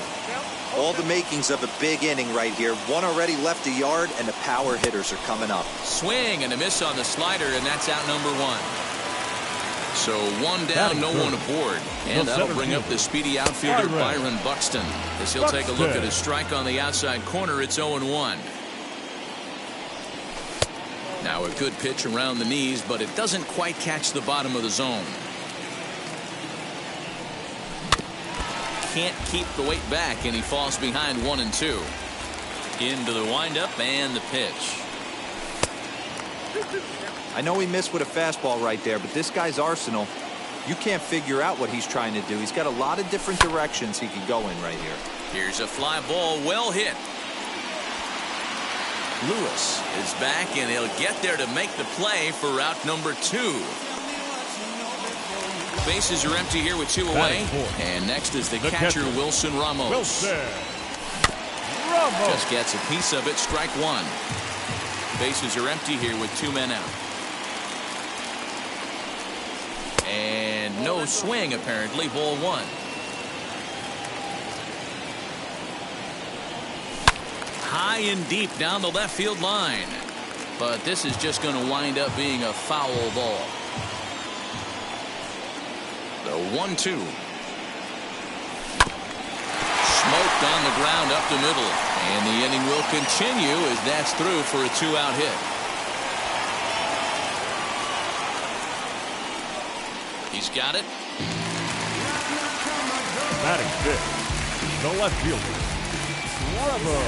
All the makings of a big inning right here. One already left the yard, and the power hitters are coming up. Swing and a miss on the slider, and that's out number one. So one down, no one aboard. And that'll bring up the speedy outfielder Byron Buxton. As he'll take a look at his strike on the outside corner, it's 0-1. Now a good pitch around the knees, but it doesn't quite catch the bottom of the zone. Can't keep the weight back, and he falls behind 1-2. Into the windup and the pitch. I know he missed with a fastball right there, but this guy's arsenal, you can't figure out what he's trying to do. He's got a lot of different directions he could go in right here. Here's a fly ball, well hit. Lewis is back, and he'll get there to make the play for route number 2. Bases are empty here with 2 away. And next is the catcher, Wilson Ramos. Just gets a piece of it, strike one. Bases are empty here with 2 men out. And no swing, apparently, ball one. High and deep down the left field line. But this is just going to wind up being a foul ball. The 1-2. Smoked on the ground up the middle. And the inning will continue as that's through for a 2-out hit. He's got it. Batting fifth, the left fielder, Trevor.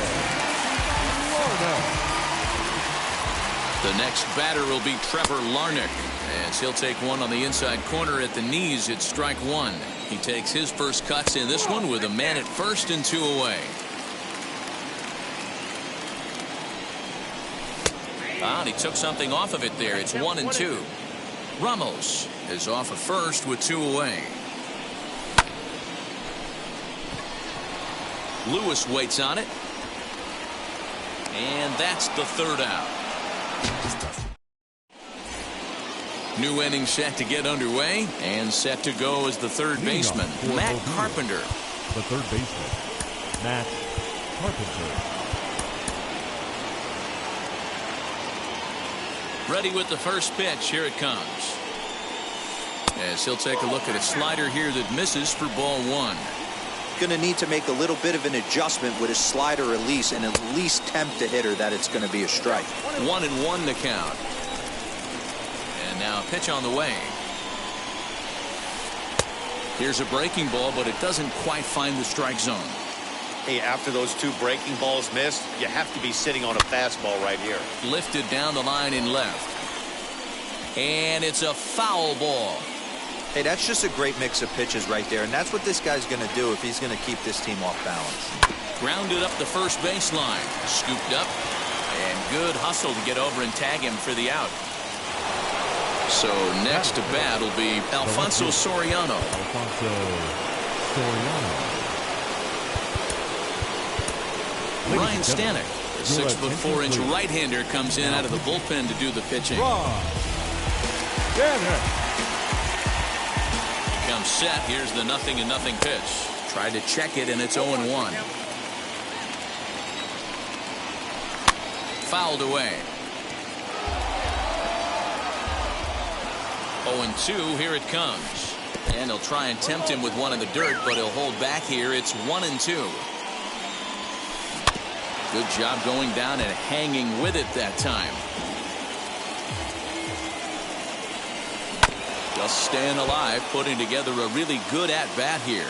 The next batter will be Trevor Larnach, as he'll take one on the inside corner at the knees. It's strike one. He takes his first cuts in this one with a man at first and 2 away. And he took something off of it there. It's 1-2. Ramos is off of first with 2 away. Lewis waits on it. And that's the 3rd out. New inning set to get underway, and set to go is the 3rd baseman, Matt Carpenter. The 3rd baseman, Matt Carpenter. Ready with the first pitch. Here it comes. As he'll take a look at a slider here that misses for ball one. Going to need to make a little bit of an adjustment with his slider release and at least tempt the hitter that it's going to be a strike. 1-1 to count. And now a pitch on the way. Here's a breaking ball, but it doesn't quite find the strike zone. Hey, after those 2 breaking balls missed, you have to be sitting on a fastball right here. Lifted down the line in left. And it's a foul ball. Hey, that's just a great mix of pitches right there, and that's what this guy's going to do if he's going to keep this team off balance. Grounded up the first baseline. Scooped up. And good hustle to get over and tag him for the out. So next to bat will be Alfonso Soriano. Ryan Stanek, the 6'4" right-hander, comes in out of the bullpen to do the pitching. Comes set. Here's the 0-0 pitch. Tried to check it, and it's 0-1. Fouled away. 0-2. Here it comes. And he'll try and tempt him with one in the dirt, but he'll hold back here. It's 1-2. Good job going down and hanging with it that time. Just staying alive, putting together a really good at-bat here.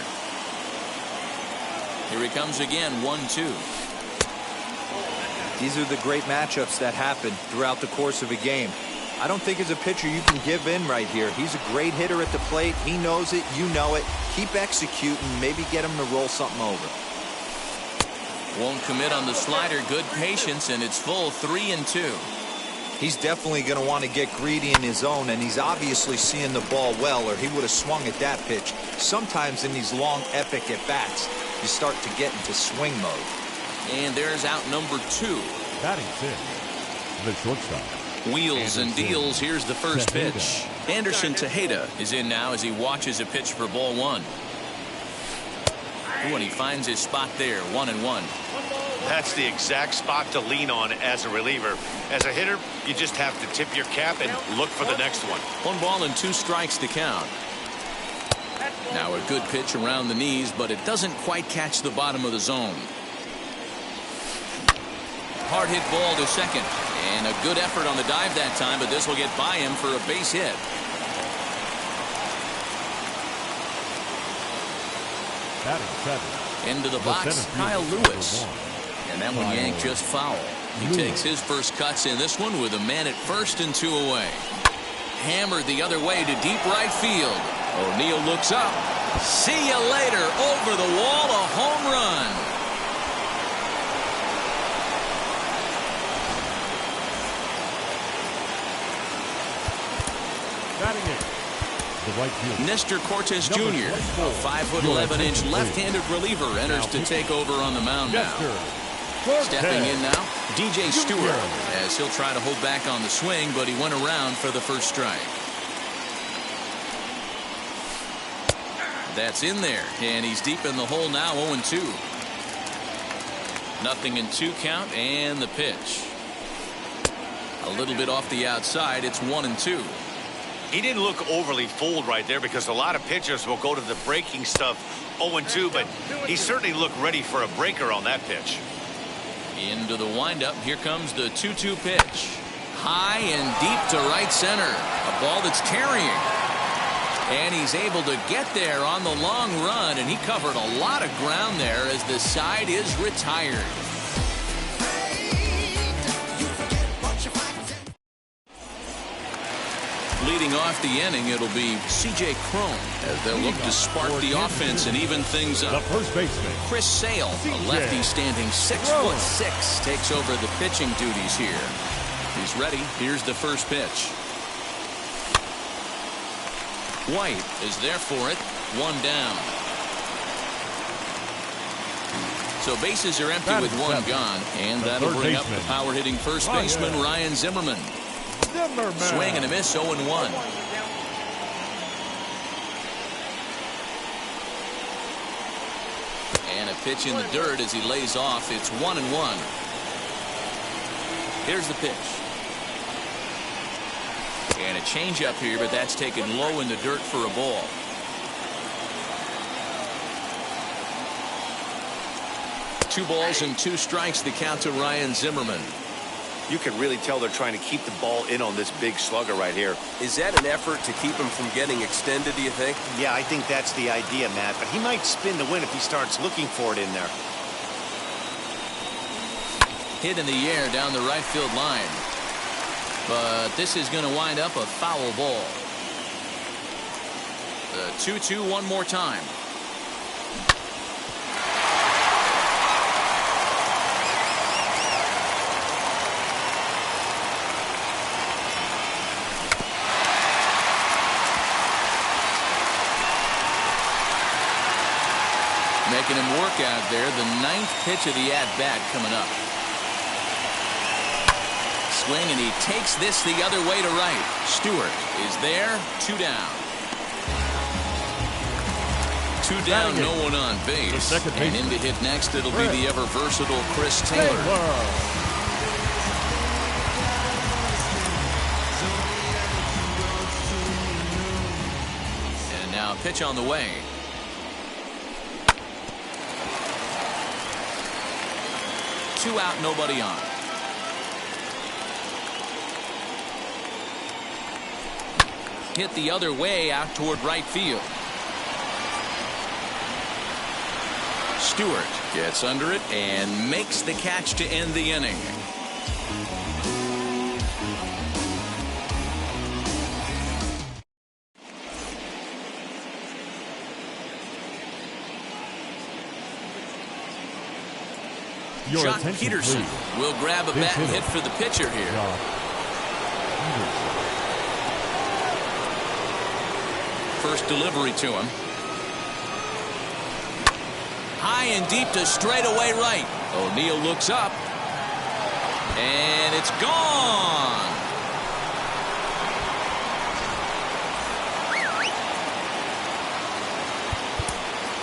Here he comes again, 1-2. These are the great matchups that happen throughout the course of a game. I don't think as a pitcher you can give in right here. He's a great hitter at the plate. He knows it. You know it. Keep executing. Maybe get him to roll something over. Won't commit on the slider. Good patience, and it's full 3-2. He's definitely going to want to get greedy in his zone, and he's obviously seeing the ball well, or he would have swung at that pitch. Sometimes in these long, epic at-bats, you start to get into swing mode. And there's out number 2. Batting 6, the shortstop. Wheels and deals. Here's the first pitch. Anderson Tejeda is in now as he watches a pitch for ball 1. Ooh, and he finds his spot there, 1-1. That's the exact spot to lean on as a reliever. As a hitter, you just have to tip your cap and look for the next one. 1 ball and 2 strikes to count. Now a good pitch around the knees, but it doesn't quite catch the bottom of the zone. Hard hit ball to second, and a good effort on the dive that time, but this will get by him for a base hit. Into the box, Kyle Lewis. And that one yanked just foul. He takes his first cuts in this one with a man at first and 2 away. Hammered the other way to deep right field. O'Neill looks up. See you later. Over the wall, a home run. Batting it, the right fielder, Nestor Cortes Jr., a 5'11" left-handed reliever, enters to take over on the mound now. Stepping in now, DJ Stewart, as he'll try to hold back on the swing, but he went around for the first strike. That's in there, and he's deep in the hole now, 0-2. 0-2 count, and the pitch. A little bit off the outside, it's 1-2. He didn't look overly fooled right there because a lot of pitchers will go to the breaking stuff 0-2, but he certainly looked ready for a breaker on that pitch. Into the windup. Here comes the 2-2 pitch. High and deep to right center. A ball that's carrying. And he's able to get there on the long run, and he covered a lot of ground there as the side is retired. Leading off the inning, it'll be C.J. Cron as they'll look to spark the offense and even things up. the first baseman, Chris Sale, a lefty standing 6'6", takes over the pitching duties here. He's ready. Here's the first pitch. White is there for it. 1 down. So bases are empty with 1 gone, and that'll bring up the power-hitting first baseman Ryan Zimmerman. Swing and a miss, 0-1. And a pitch in the dirt as he lays off. It's 1-1. Here's the pitch. And a changeup here, but that's taken low in the dirt for a ball. Two balls and 2 strikes, the count to Ryan Zimmerman. You can really tell they're trying to keep the ball in on this big slugger right here. Is that an effort to keep him from getting extended, do you think? Yeah, I think that's the idea, Matt, but he might spin to win if he starts looking for it in there. Hit in the air down the right field line. But this is going to wind up a foul ball. The 2-2 one more time. Making him work out there. The 9th pitch of the at-bat coming up. Swing, and he takes this the other way to right. Stewart is there. 2 down. 2 down, no one on base. And in to hit next, it'll be the ever-versatile Chris Taylor. And now a pitch on the way. Two out, nobody on. Hit the other way out toward right field. Stewart gets under it and makes the catch to end the inning. Your Jock attention, Peterson please. will grab a Big bat and hitter. hit for the pitcher here. Jock Peterson. First delivery to him. High and deep to straightaway right. O'Neill looks up. And it's gone.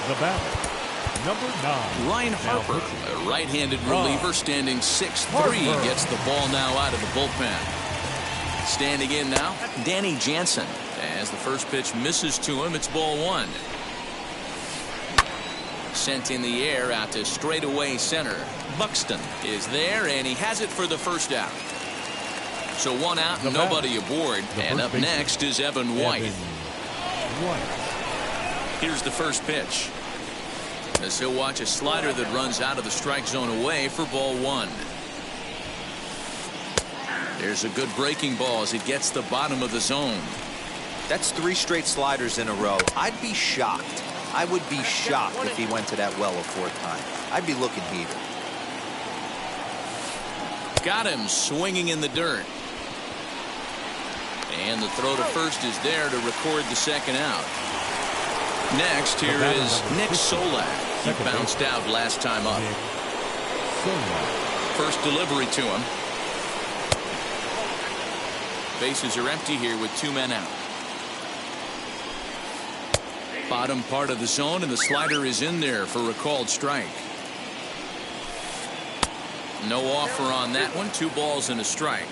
The batter, number 9. Ryan Now Harper, pitching. a right-handed reliever standing 6'3", Harper. gets the ball now out of the bullpen. Standing in now, Danny Jansen. As the first pitch misses to him, it's ball 1. Sent in the air out to straightaway center. Buxton is there, and he has it for the first out. So 1 out, The nobody batter, aboard. the And first up baseman, next is Evan White. White. Here's the first pitch. As he'll watch a slider that runs out of the strike zone away for ball 1. There's a good breaking ball as it gets the bottom of the zone. That's 3 straight sliders in a row. I'd be shocked. I would be shocked if he went to that well a 4th time. I'd be looking heated. Got him swinging in the dirt. And the throw to first is there to record the second out. Next, here is Nick Solak. He bounced out last time up. First delivery to him. Bases are empty here with 2 men out. Bottom part of the zone, and the slider is in there for a called strike. No offer on that one. 2 balls and a strike.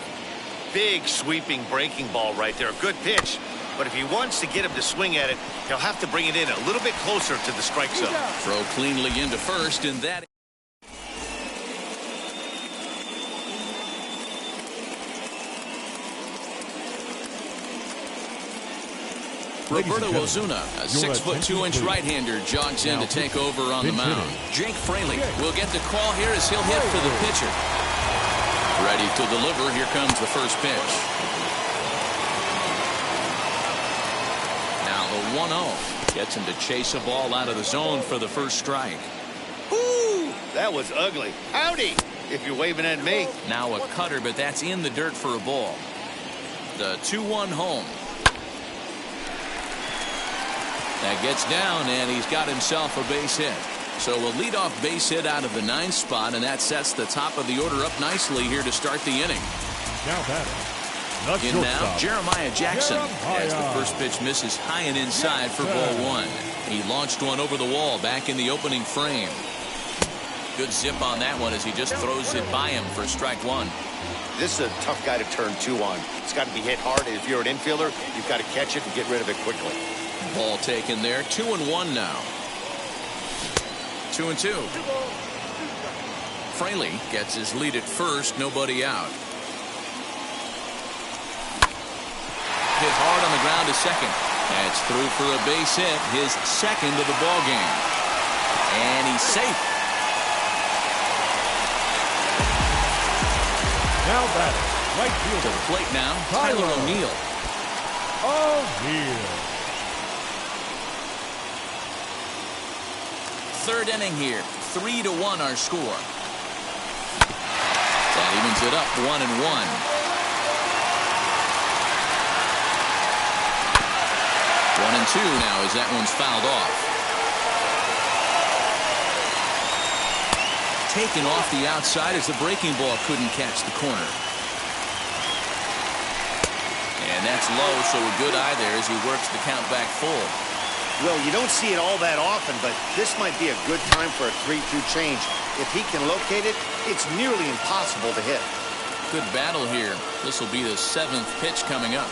Big sweeping breaking ball right there. Good pitch. But if he wants to get him to swing at it, he'll have to bring it in a little bit closer to the strike zone. Throw cleanly into first, and that. Roberto Ozuna, a 6'2" right-hander, jogs in to take over on the mound. Jake Fraley will get the call here as he'll hit for the pitcher. Ready to deliver. Here comes the first pitch. Now the 1-0 gets him to chase a ball out of the zone for the first strike. Woo! That was ugly. Howdy, if you're waving at me. Now a cutter, but that's in the dirt for a ball. The 2-1 home. That gets down, and he's got himself a base hit. So a leadoff base hit out of the 9th spot, and that sets the top of the order up nicely here to start the inning. Now batting. In now, Jeremiah Jackson. As the first pitch misses high and inside for ball 1. He launched one over the wall back in the opening frame. Good zip on that one as he just throws it by him for strike 1. This is a tough guy to turn 2 on. It's got to be hit hard, and if you're an infielder, you've got to catch it and get rid of it quickly. Ball taken there. 2-1 now. 2-2. Fraley gets his lead at first. Nobody out. Hit hard on the ground to second. That's through for a base hit. His second of the ball game. And he's safe. Now batting. Right fielder. To the plate now. Tyler O'Neill. O'Neill. Third inning here. 3-1 our score. That evens it up 1-1. 1-2 now as that one's fouled off. Taken off the outside as the breaking ball couldn't catch the corner. And that's low, so a good eye there as he works the count back full. Well, you don't see it all that often, but this might be a good time for a 3-2 change. If he can locate it, it's nearly impossible to hit. Good battle here. This will be the 7th pitch coming up.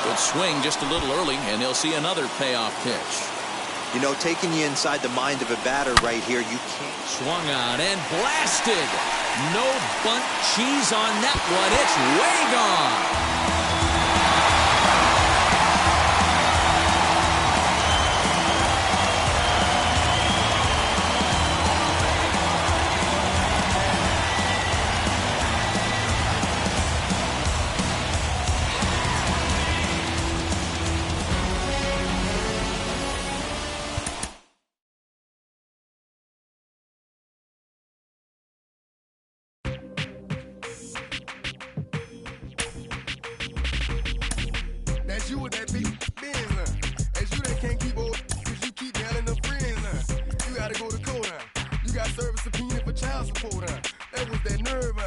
Good swing just a little early, and they'll see another payoff pitch. You know, taking you inside the mind of a batter right here, you can't. Swung on and blasted. No bunt cheese on that one. It's way gone. As you with that big Benz, as you that can't keep old, cause you keep handling them friends, you gotta go to court, you got service subpoena for child support, that was that nerve,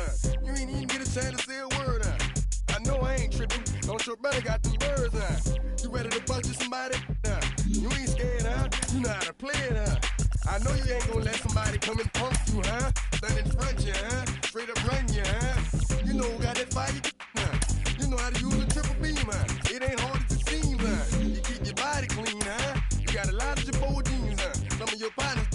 you ain't even get a chance to say a word, I know I ain't tripping, don't your brother got them birds, you ready to bust you somebody, you ain't scared, you know how to play it, I know you ain't gonna let somebody come and punk you, stand in front you, straight up run you, you know who got that fire, you know how to use a triple beam, it ain't hard as it seems, you keep your body clean, you got a lot of your jeans, some of your partners,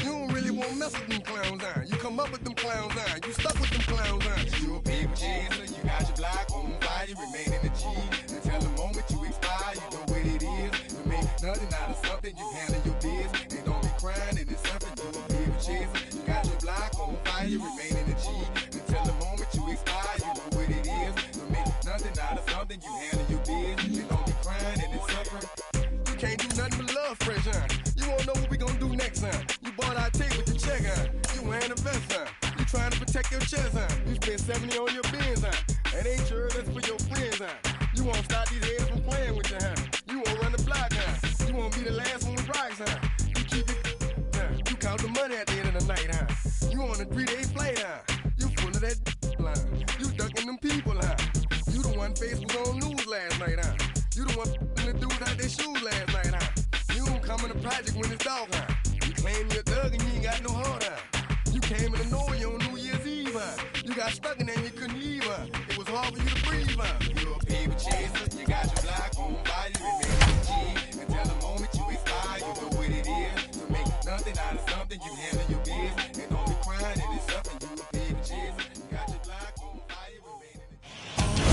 you don't really want to mess with them clowns, you come up with them clowns, you stuck with them clowns, you a baby chaser, you got your block on fire, you remain in the G, until the moment you expire, you know what it is, you make nothing out of something, you handle your biz, and don't be crying, and it's something, you a baby chaser, you got your block on fire, you remain in the G, until the moment you expire, you know what it is, you make nothing out of something, you handle your biz, and don't be crying, and it's suffering, you can't do nothing but love fresh, you won't know what we gonna do next, you bought our tape with the check, you wearing a vest, you trying to protect your chest, you spent 70 on your bins, that ain't sure that's for your friends, you won't stop these heads from playing with you, you won't run the block, you won't be the last one with rocks, you keep it, you count the money at the end of the night, you on a 3-day flight, you full of that you ducking them people, you the one face was on news last night, you the one the dudes out their shoes last night, you don't come in the project when it's dark, you claim you're a thug and you ain't got no heart, you came in the North on New Year's Eve, you got stuck and then you couldn't leave, it was hard for you to breathe, you a paper chaser, you got your block on fire, you remain G, until the moment you expire, you know what it is, to make nothing out of something, you handle your biz, and don't be crying, it is something, you a paper chaser, you got your block on fire, you remain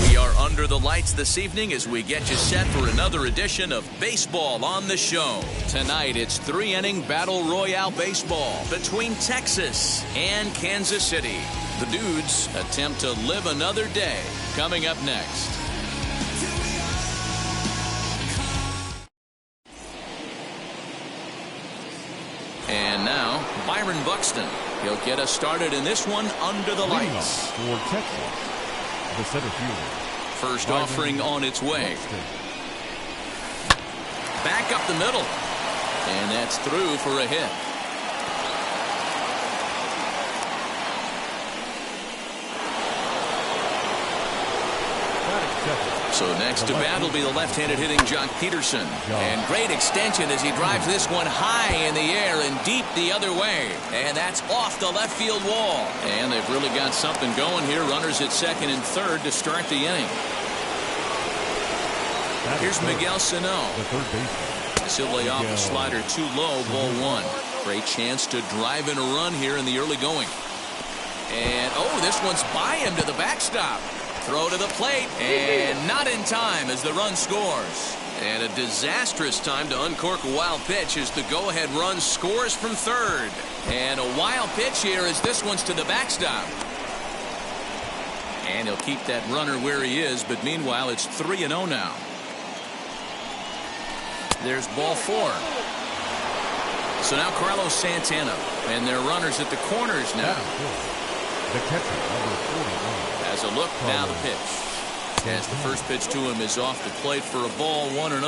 We are under the lights this evening as we get you set for another edition of Baseball on the Show. Tonight, it's 3-inning Battle Royale baseball between Texas and Kansas City. The Dudes attempt to live another day. Coming up next. And now, Byron Buxton. He'll get us started in this one under the lights. For Texas, the center fielder. First offering on its way. Back up the middle. And that's through for a hit. So next to bat will be the left-handed hitting Jock Peterson. And great extension as he drives this one high in the air and deep the other way. And that's off the left field wall. And they've really got something going here. Runners at second and third to start the inning. Here's Miguel Sano. He'll lay off a slider too low, ball one. Great chance to drive in a run here in the early going. And, oh, this one's by him to the backstop. Throw to the plate, and not in time as the run scores. And a disastrous time to uncork a wild pitch as the go-ahead run scores from third. And a wild pitch here as this one's to the backstop. And he'll keep that runner where he is, but meanwhile it's 3-0 now. There's ball four. So now Carlos Santana, and their runners at the corners now. The catcher, number 41. As a look, now the pitch. As the first pitch to him is off the plate for a ball, 1-0.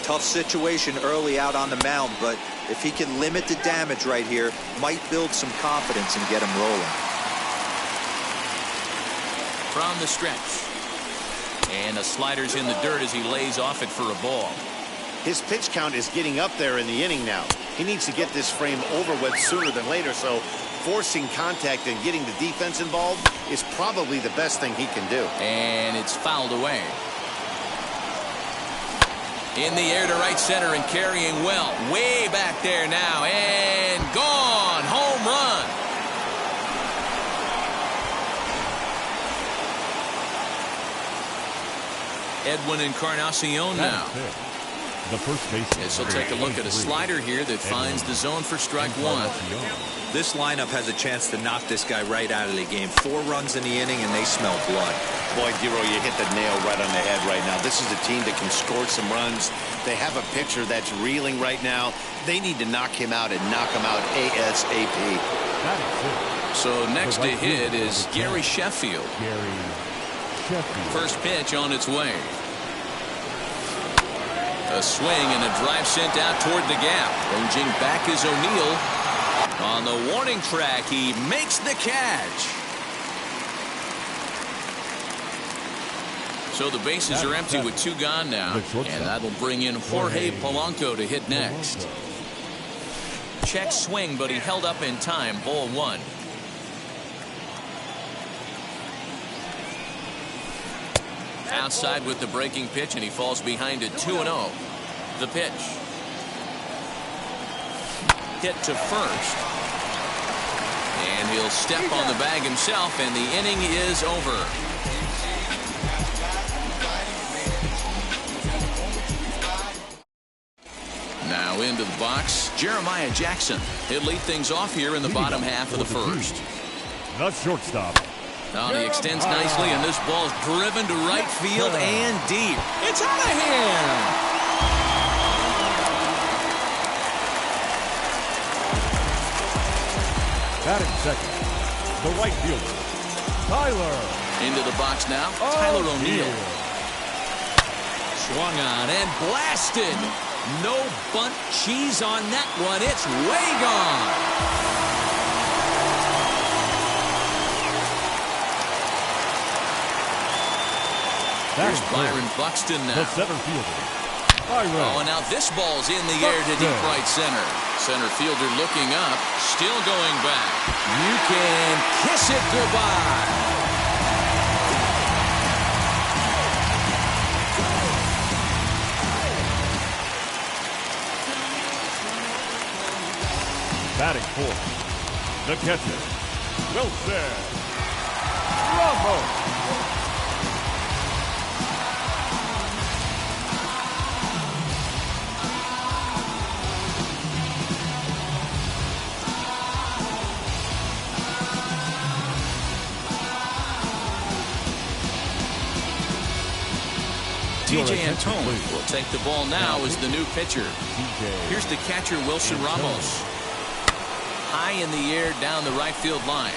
Tough situation early out on the mound, but if he can limit the damage right here, might build some confidence and get him rolling. From the stretch. And the slider's in the dirt as he lays off it for a ball. His pitch count is getting up there in the inning now. He needs to get this frame over with sooner than later, so forcing contact and getting the defense involved is probably the best thing he can do. And it's fouled away. In the air to right center and carrying well. Way back there now. And gone. Home run. Edwin Encarnacion now. The first baseman. This will take a look at a slider here that finds the zone for strike one. This lineup has a chance to knock this guy right out of the game. 4 runs in the inning, and they smell blood. Boy, Giro, you hit the nail right on the head right now. This is a team that can score some runs. They have a pitcher that's reeling right now. They need to knock him out and knock him out ASAP. So next to hit is Gary Sheffield. Gary Sheffield. First pitch on its way. A swing and a drive sent out toward the gap. Ranging back is O'Neill. On the warning track, he makes the catch. So the bases are empty with 2 gone now. And that'll bring in Jorge Polanco to hit next. Check swing, but he held up in time. Ball 1. Outside with the breaking pitch, and he falls behind it 2-0. The pitch. Hit to first. And he'll step on the bag himself, and the inning is over. Now into the box, Jeremiah Jackson. He'll lead things off here in the bottom half of the first. The shortstop. Now he extends nicely, and this ball's driven to right field and deep. It's out of here. Batting second, the right fielder, Tyler. Into the box now, Tyler O'Neill. Swung on and blasted. No bunt cheese on that one. It's way gone. Here's Byron Buxton now. The center fielder, Byron. Oh, and now this ball's in the air to deep right center. Center fielder looking up, still going back. You can kiss it goodbye. Batting fourth, the catcher, Wilson Ramos. TJ Antone will take the ball now as the new pitcher. Here's the catcher, Wilson Ramos. High in the air down the right field line.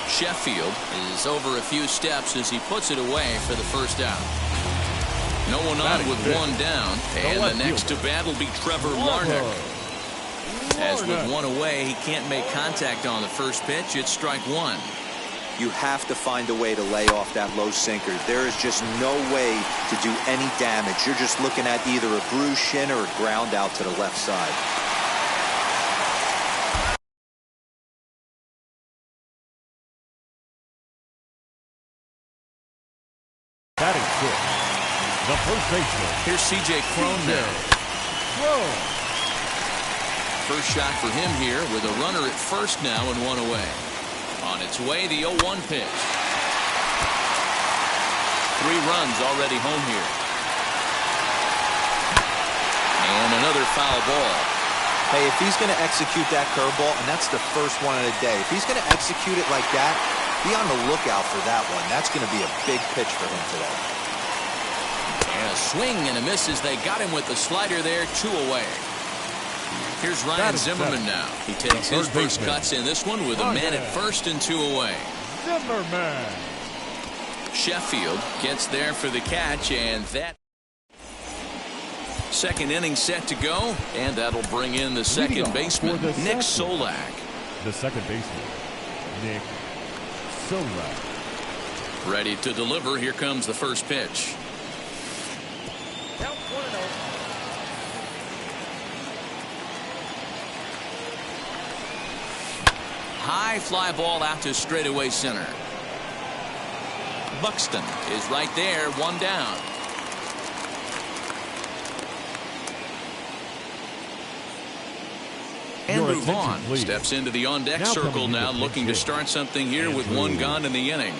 Sheffield is over a few steps as he puts it away for the first out. No one on with 1 down, and the next to bat will be Trevor Larnach. As with 1 away, he can't make contact on the first pitch. It's strike 1. You have to find a way to lay off that low sinker. There is just no way to do any damage. You're just looking at either a bruised shin or a ground out to the left side. Batting fifth, the first baseman. Here's C.J. Cron now. First shot for him here with a runner at first now and 1 away. On its way, the 0-1 pitch. 3 runs already home here. And another foul ball. Hey, if he's going to execute that curveball, and that's the first one of the day, if he's going to execute it like that, be on the lookout for that one. That's going to be a big pitch for him today. And a swing and a miss as they got him with the slider there, 2 away. Here's Ryan Zimmerman now. He takes his first cuts in this one with a man at first and 2 away. Zimmerman. Sheffield gets there for the catch, and that second inning set to go, and that'll bring in the second baseman, Nick Solak. The second baseman, Nick Solak. Ready to deliver. Here comes the first pitch. High fly ball out to straightaway center. Buxton is right there, 1 down. Andrew Vaughn steps into the on-deck circle now, looking to start something here with 1 gone in the inning.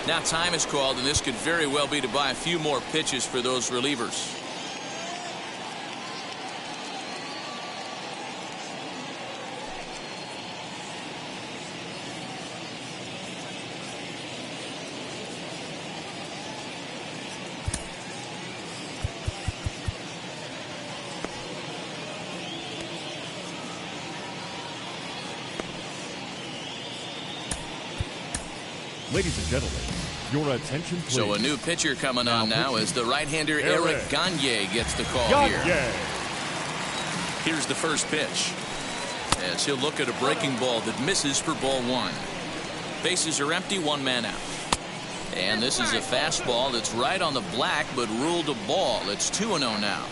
Now time is called, and this could very well be to buy a few more pitches for those relievers. Ladies and gentlemen, your attention please. So a new pitcher coming on now as the right-hander Eric Gagne gets the call here. Here's the first pitch, as he'll look at a breaking ball that misses for ball one. Bases are empty, one man out. And this is a fastball that's right on the black, but ruled a ball. It's 2-0 now.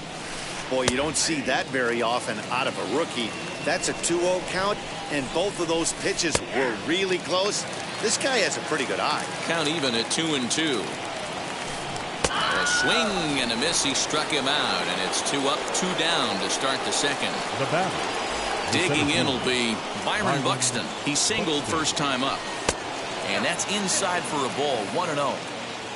Boy, you don't see that very often out of a rookie. That's a 2-0 count, and both of those pitches were really close. This guy has a pretty good eye. Count even at 2-2. A swing and a miss. He struck him out, and it's 2 up, 2 down to start the second. The batter. Digging in will be Byron Buxton. He singled first time up. And that's inside for a ball, 1-0.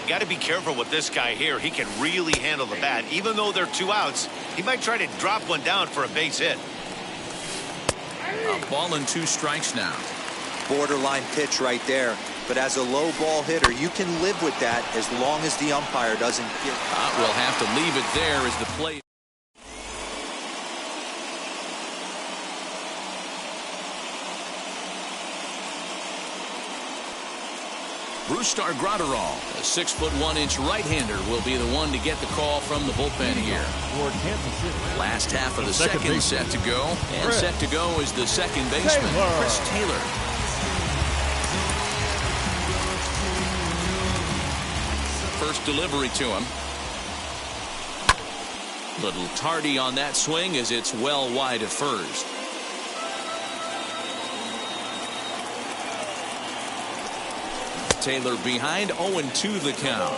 You got to be careful with this guy here. He can really handle the bat. Even though they're 2 outs, he might try to drop one down for a base hit. A ball and 2 strikes now. Borderline pitch right there. But as a low ball hitter, you can live with that as long as the umpire doesn't give. We'll have to leave it there as the play. Brustar Gratterall, a 6'1" right-hander, will be the one to get the call from the bullpen here. Last half of the second set to go, and set to go is the second baseman, Chris Taylor. First delivery to him. Little tardy on that swing as it's well wide of first. Taylor behind, 0-2 the count.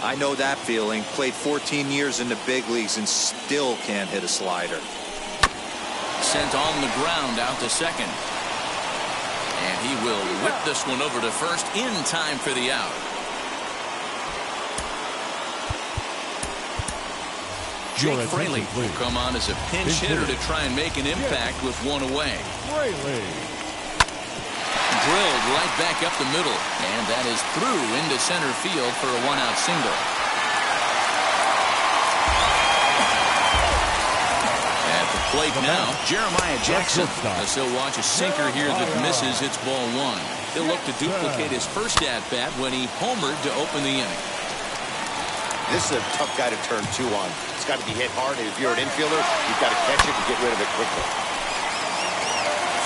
I know that feeling. Played 14 years in the big leagues and still can't hit a slider. Sent on the ground out to second. And he will whip this one over to first in time for the out. Jake Fraley will come on as a pinch hitter to try and make an impact with one away. Drilled right back up the middle, and that is through into center field for a 1-out single. At the plate now, Jeremiah Jackson, as he'll watch a sinker here that misses. It's ball one. He'll look to duplicate his first at-bat when he homered to open the inning. This is a tough guy to turn 2 on. It's got to be hit hard, and if you're an infielder, you've got to catch it and get rid of it quickly.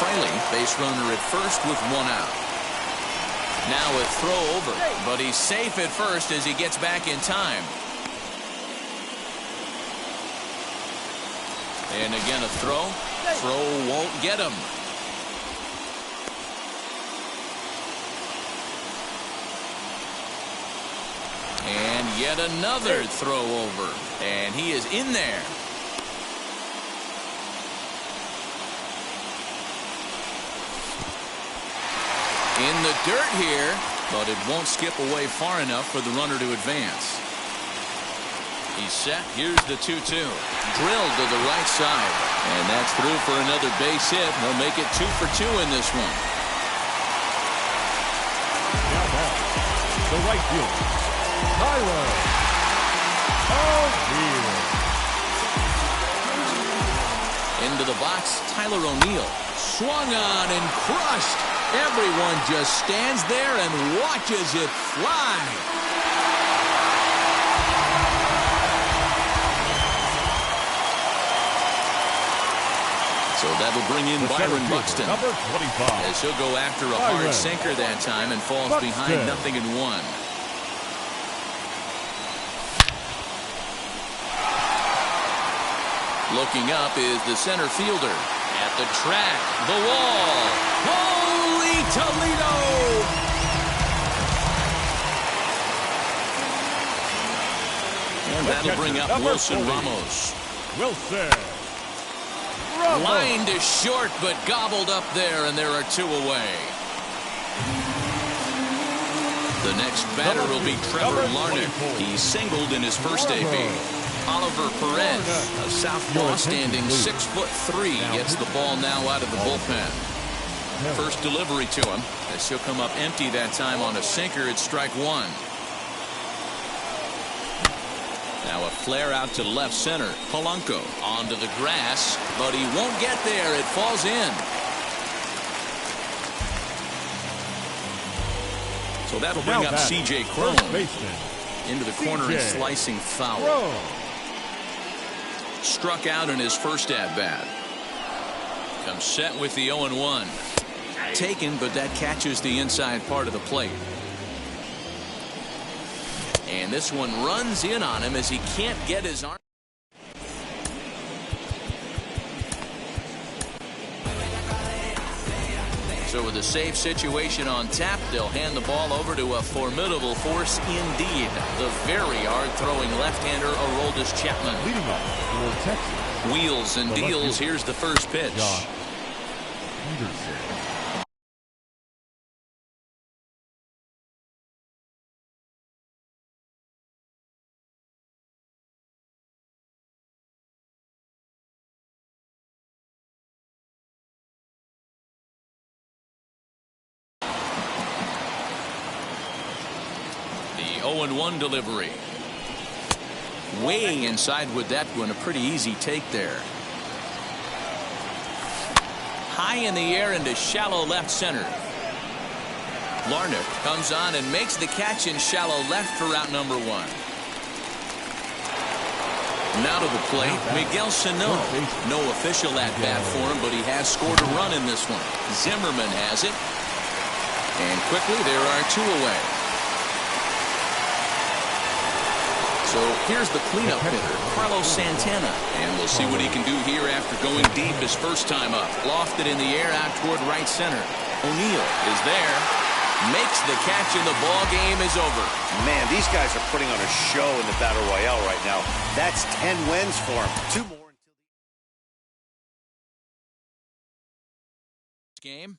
Fraley, base runner at first with 1 out. Now a throw over, but he's safe at first as he gets back in time. And again a throw. Throw won't get him. And yet another throw over, and he is in there. In the dirt here, but it won't skip away far enough for the runner to advance. He's set. Here's the 2-2. Drilled to the right side. And that's through for another base hit. They'll make it 2 for 2 in this one. Now back, the right fielder, Tyler O'Neill. Into the box, Tyler O'Neill. Swung on and crushed. Everyone just stands there and watches it fly. So that'll bring in Byron Buxton, number 25. as he'll go after a hard sinker that time and falls behind 0-1. Looking up is the center fielder. At the track, the wall. Holy Toledo! And that'll bring up Wilson Ramos. Lined is short, but gobbled up there, and there are 2 away. The next batter will be Trevor Larnach. He singled in his first AB. Oliver Perez, a southpaw standing 6'3", gets the ball now out of the bullpen. First delivery to him, as he'll come up empty that time on a sinker at strike 1. Now a flare out to left center. Polanco onto the grass, but he won't get there. It falls in. So that'll bring up C.J. Cron into the corner and slicing foul. Struck out in his first at-bat. Comes set with the 0-1. Taken, but that catches the inside part of the plate. And this one runs in on him as he can't get his arm. So with a safe situation on tap, they'll hand the ball over to a formidable force indeed. The very hard-throwing left-hander, Aroldis Chapman. Leading off for Texas. Wheels and deals. Here's the first pitch. The 0-1 delivery. Way inside with that one. A pretty easy take there. High in the air into shallow left center. Larnach comes on and makes the catch in shallow left for out number 1. Now to the plate, Miguel Sano. No official at-bat for him, but he has scored a run in this one. Zimmerman has it. And quickly, there are 2 away. So here's the cleanup hitter, Carlos Santana. And we'll see what he can do here after going deep his first time up. Lofted in the air out toward right center. O'Neill is there. Makes the catch and the ball game is over. Man, these guys are putting on a show in the Battle Royale right now. That's 10 wins for them. 2 more until the game.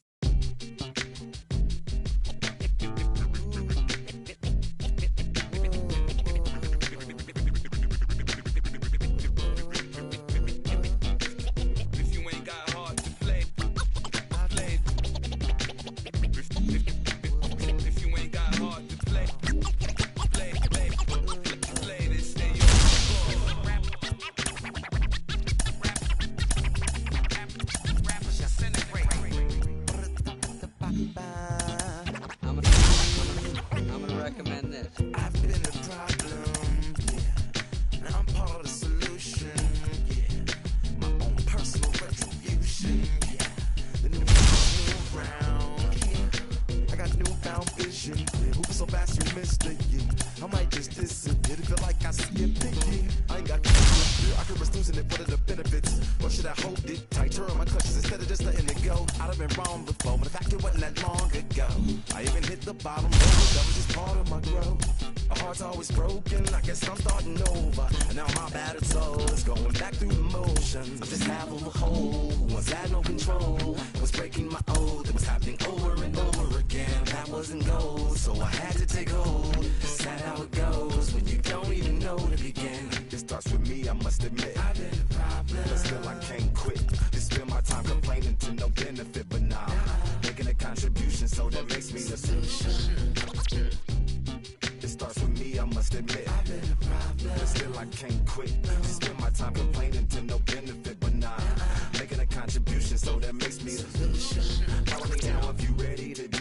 Contribution, so that makes me the solution.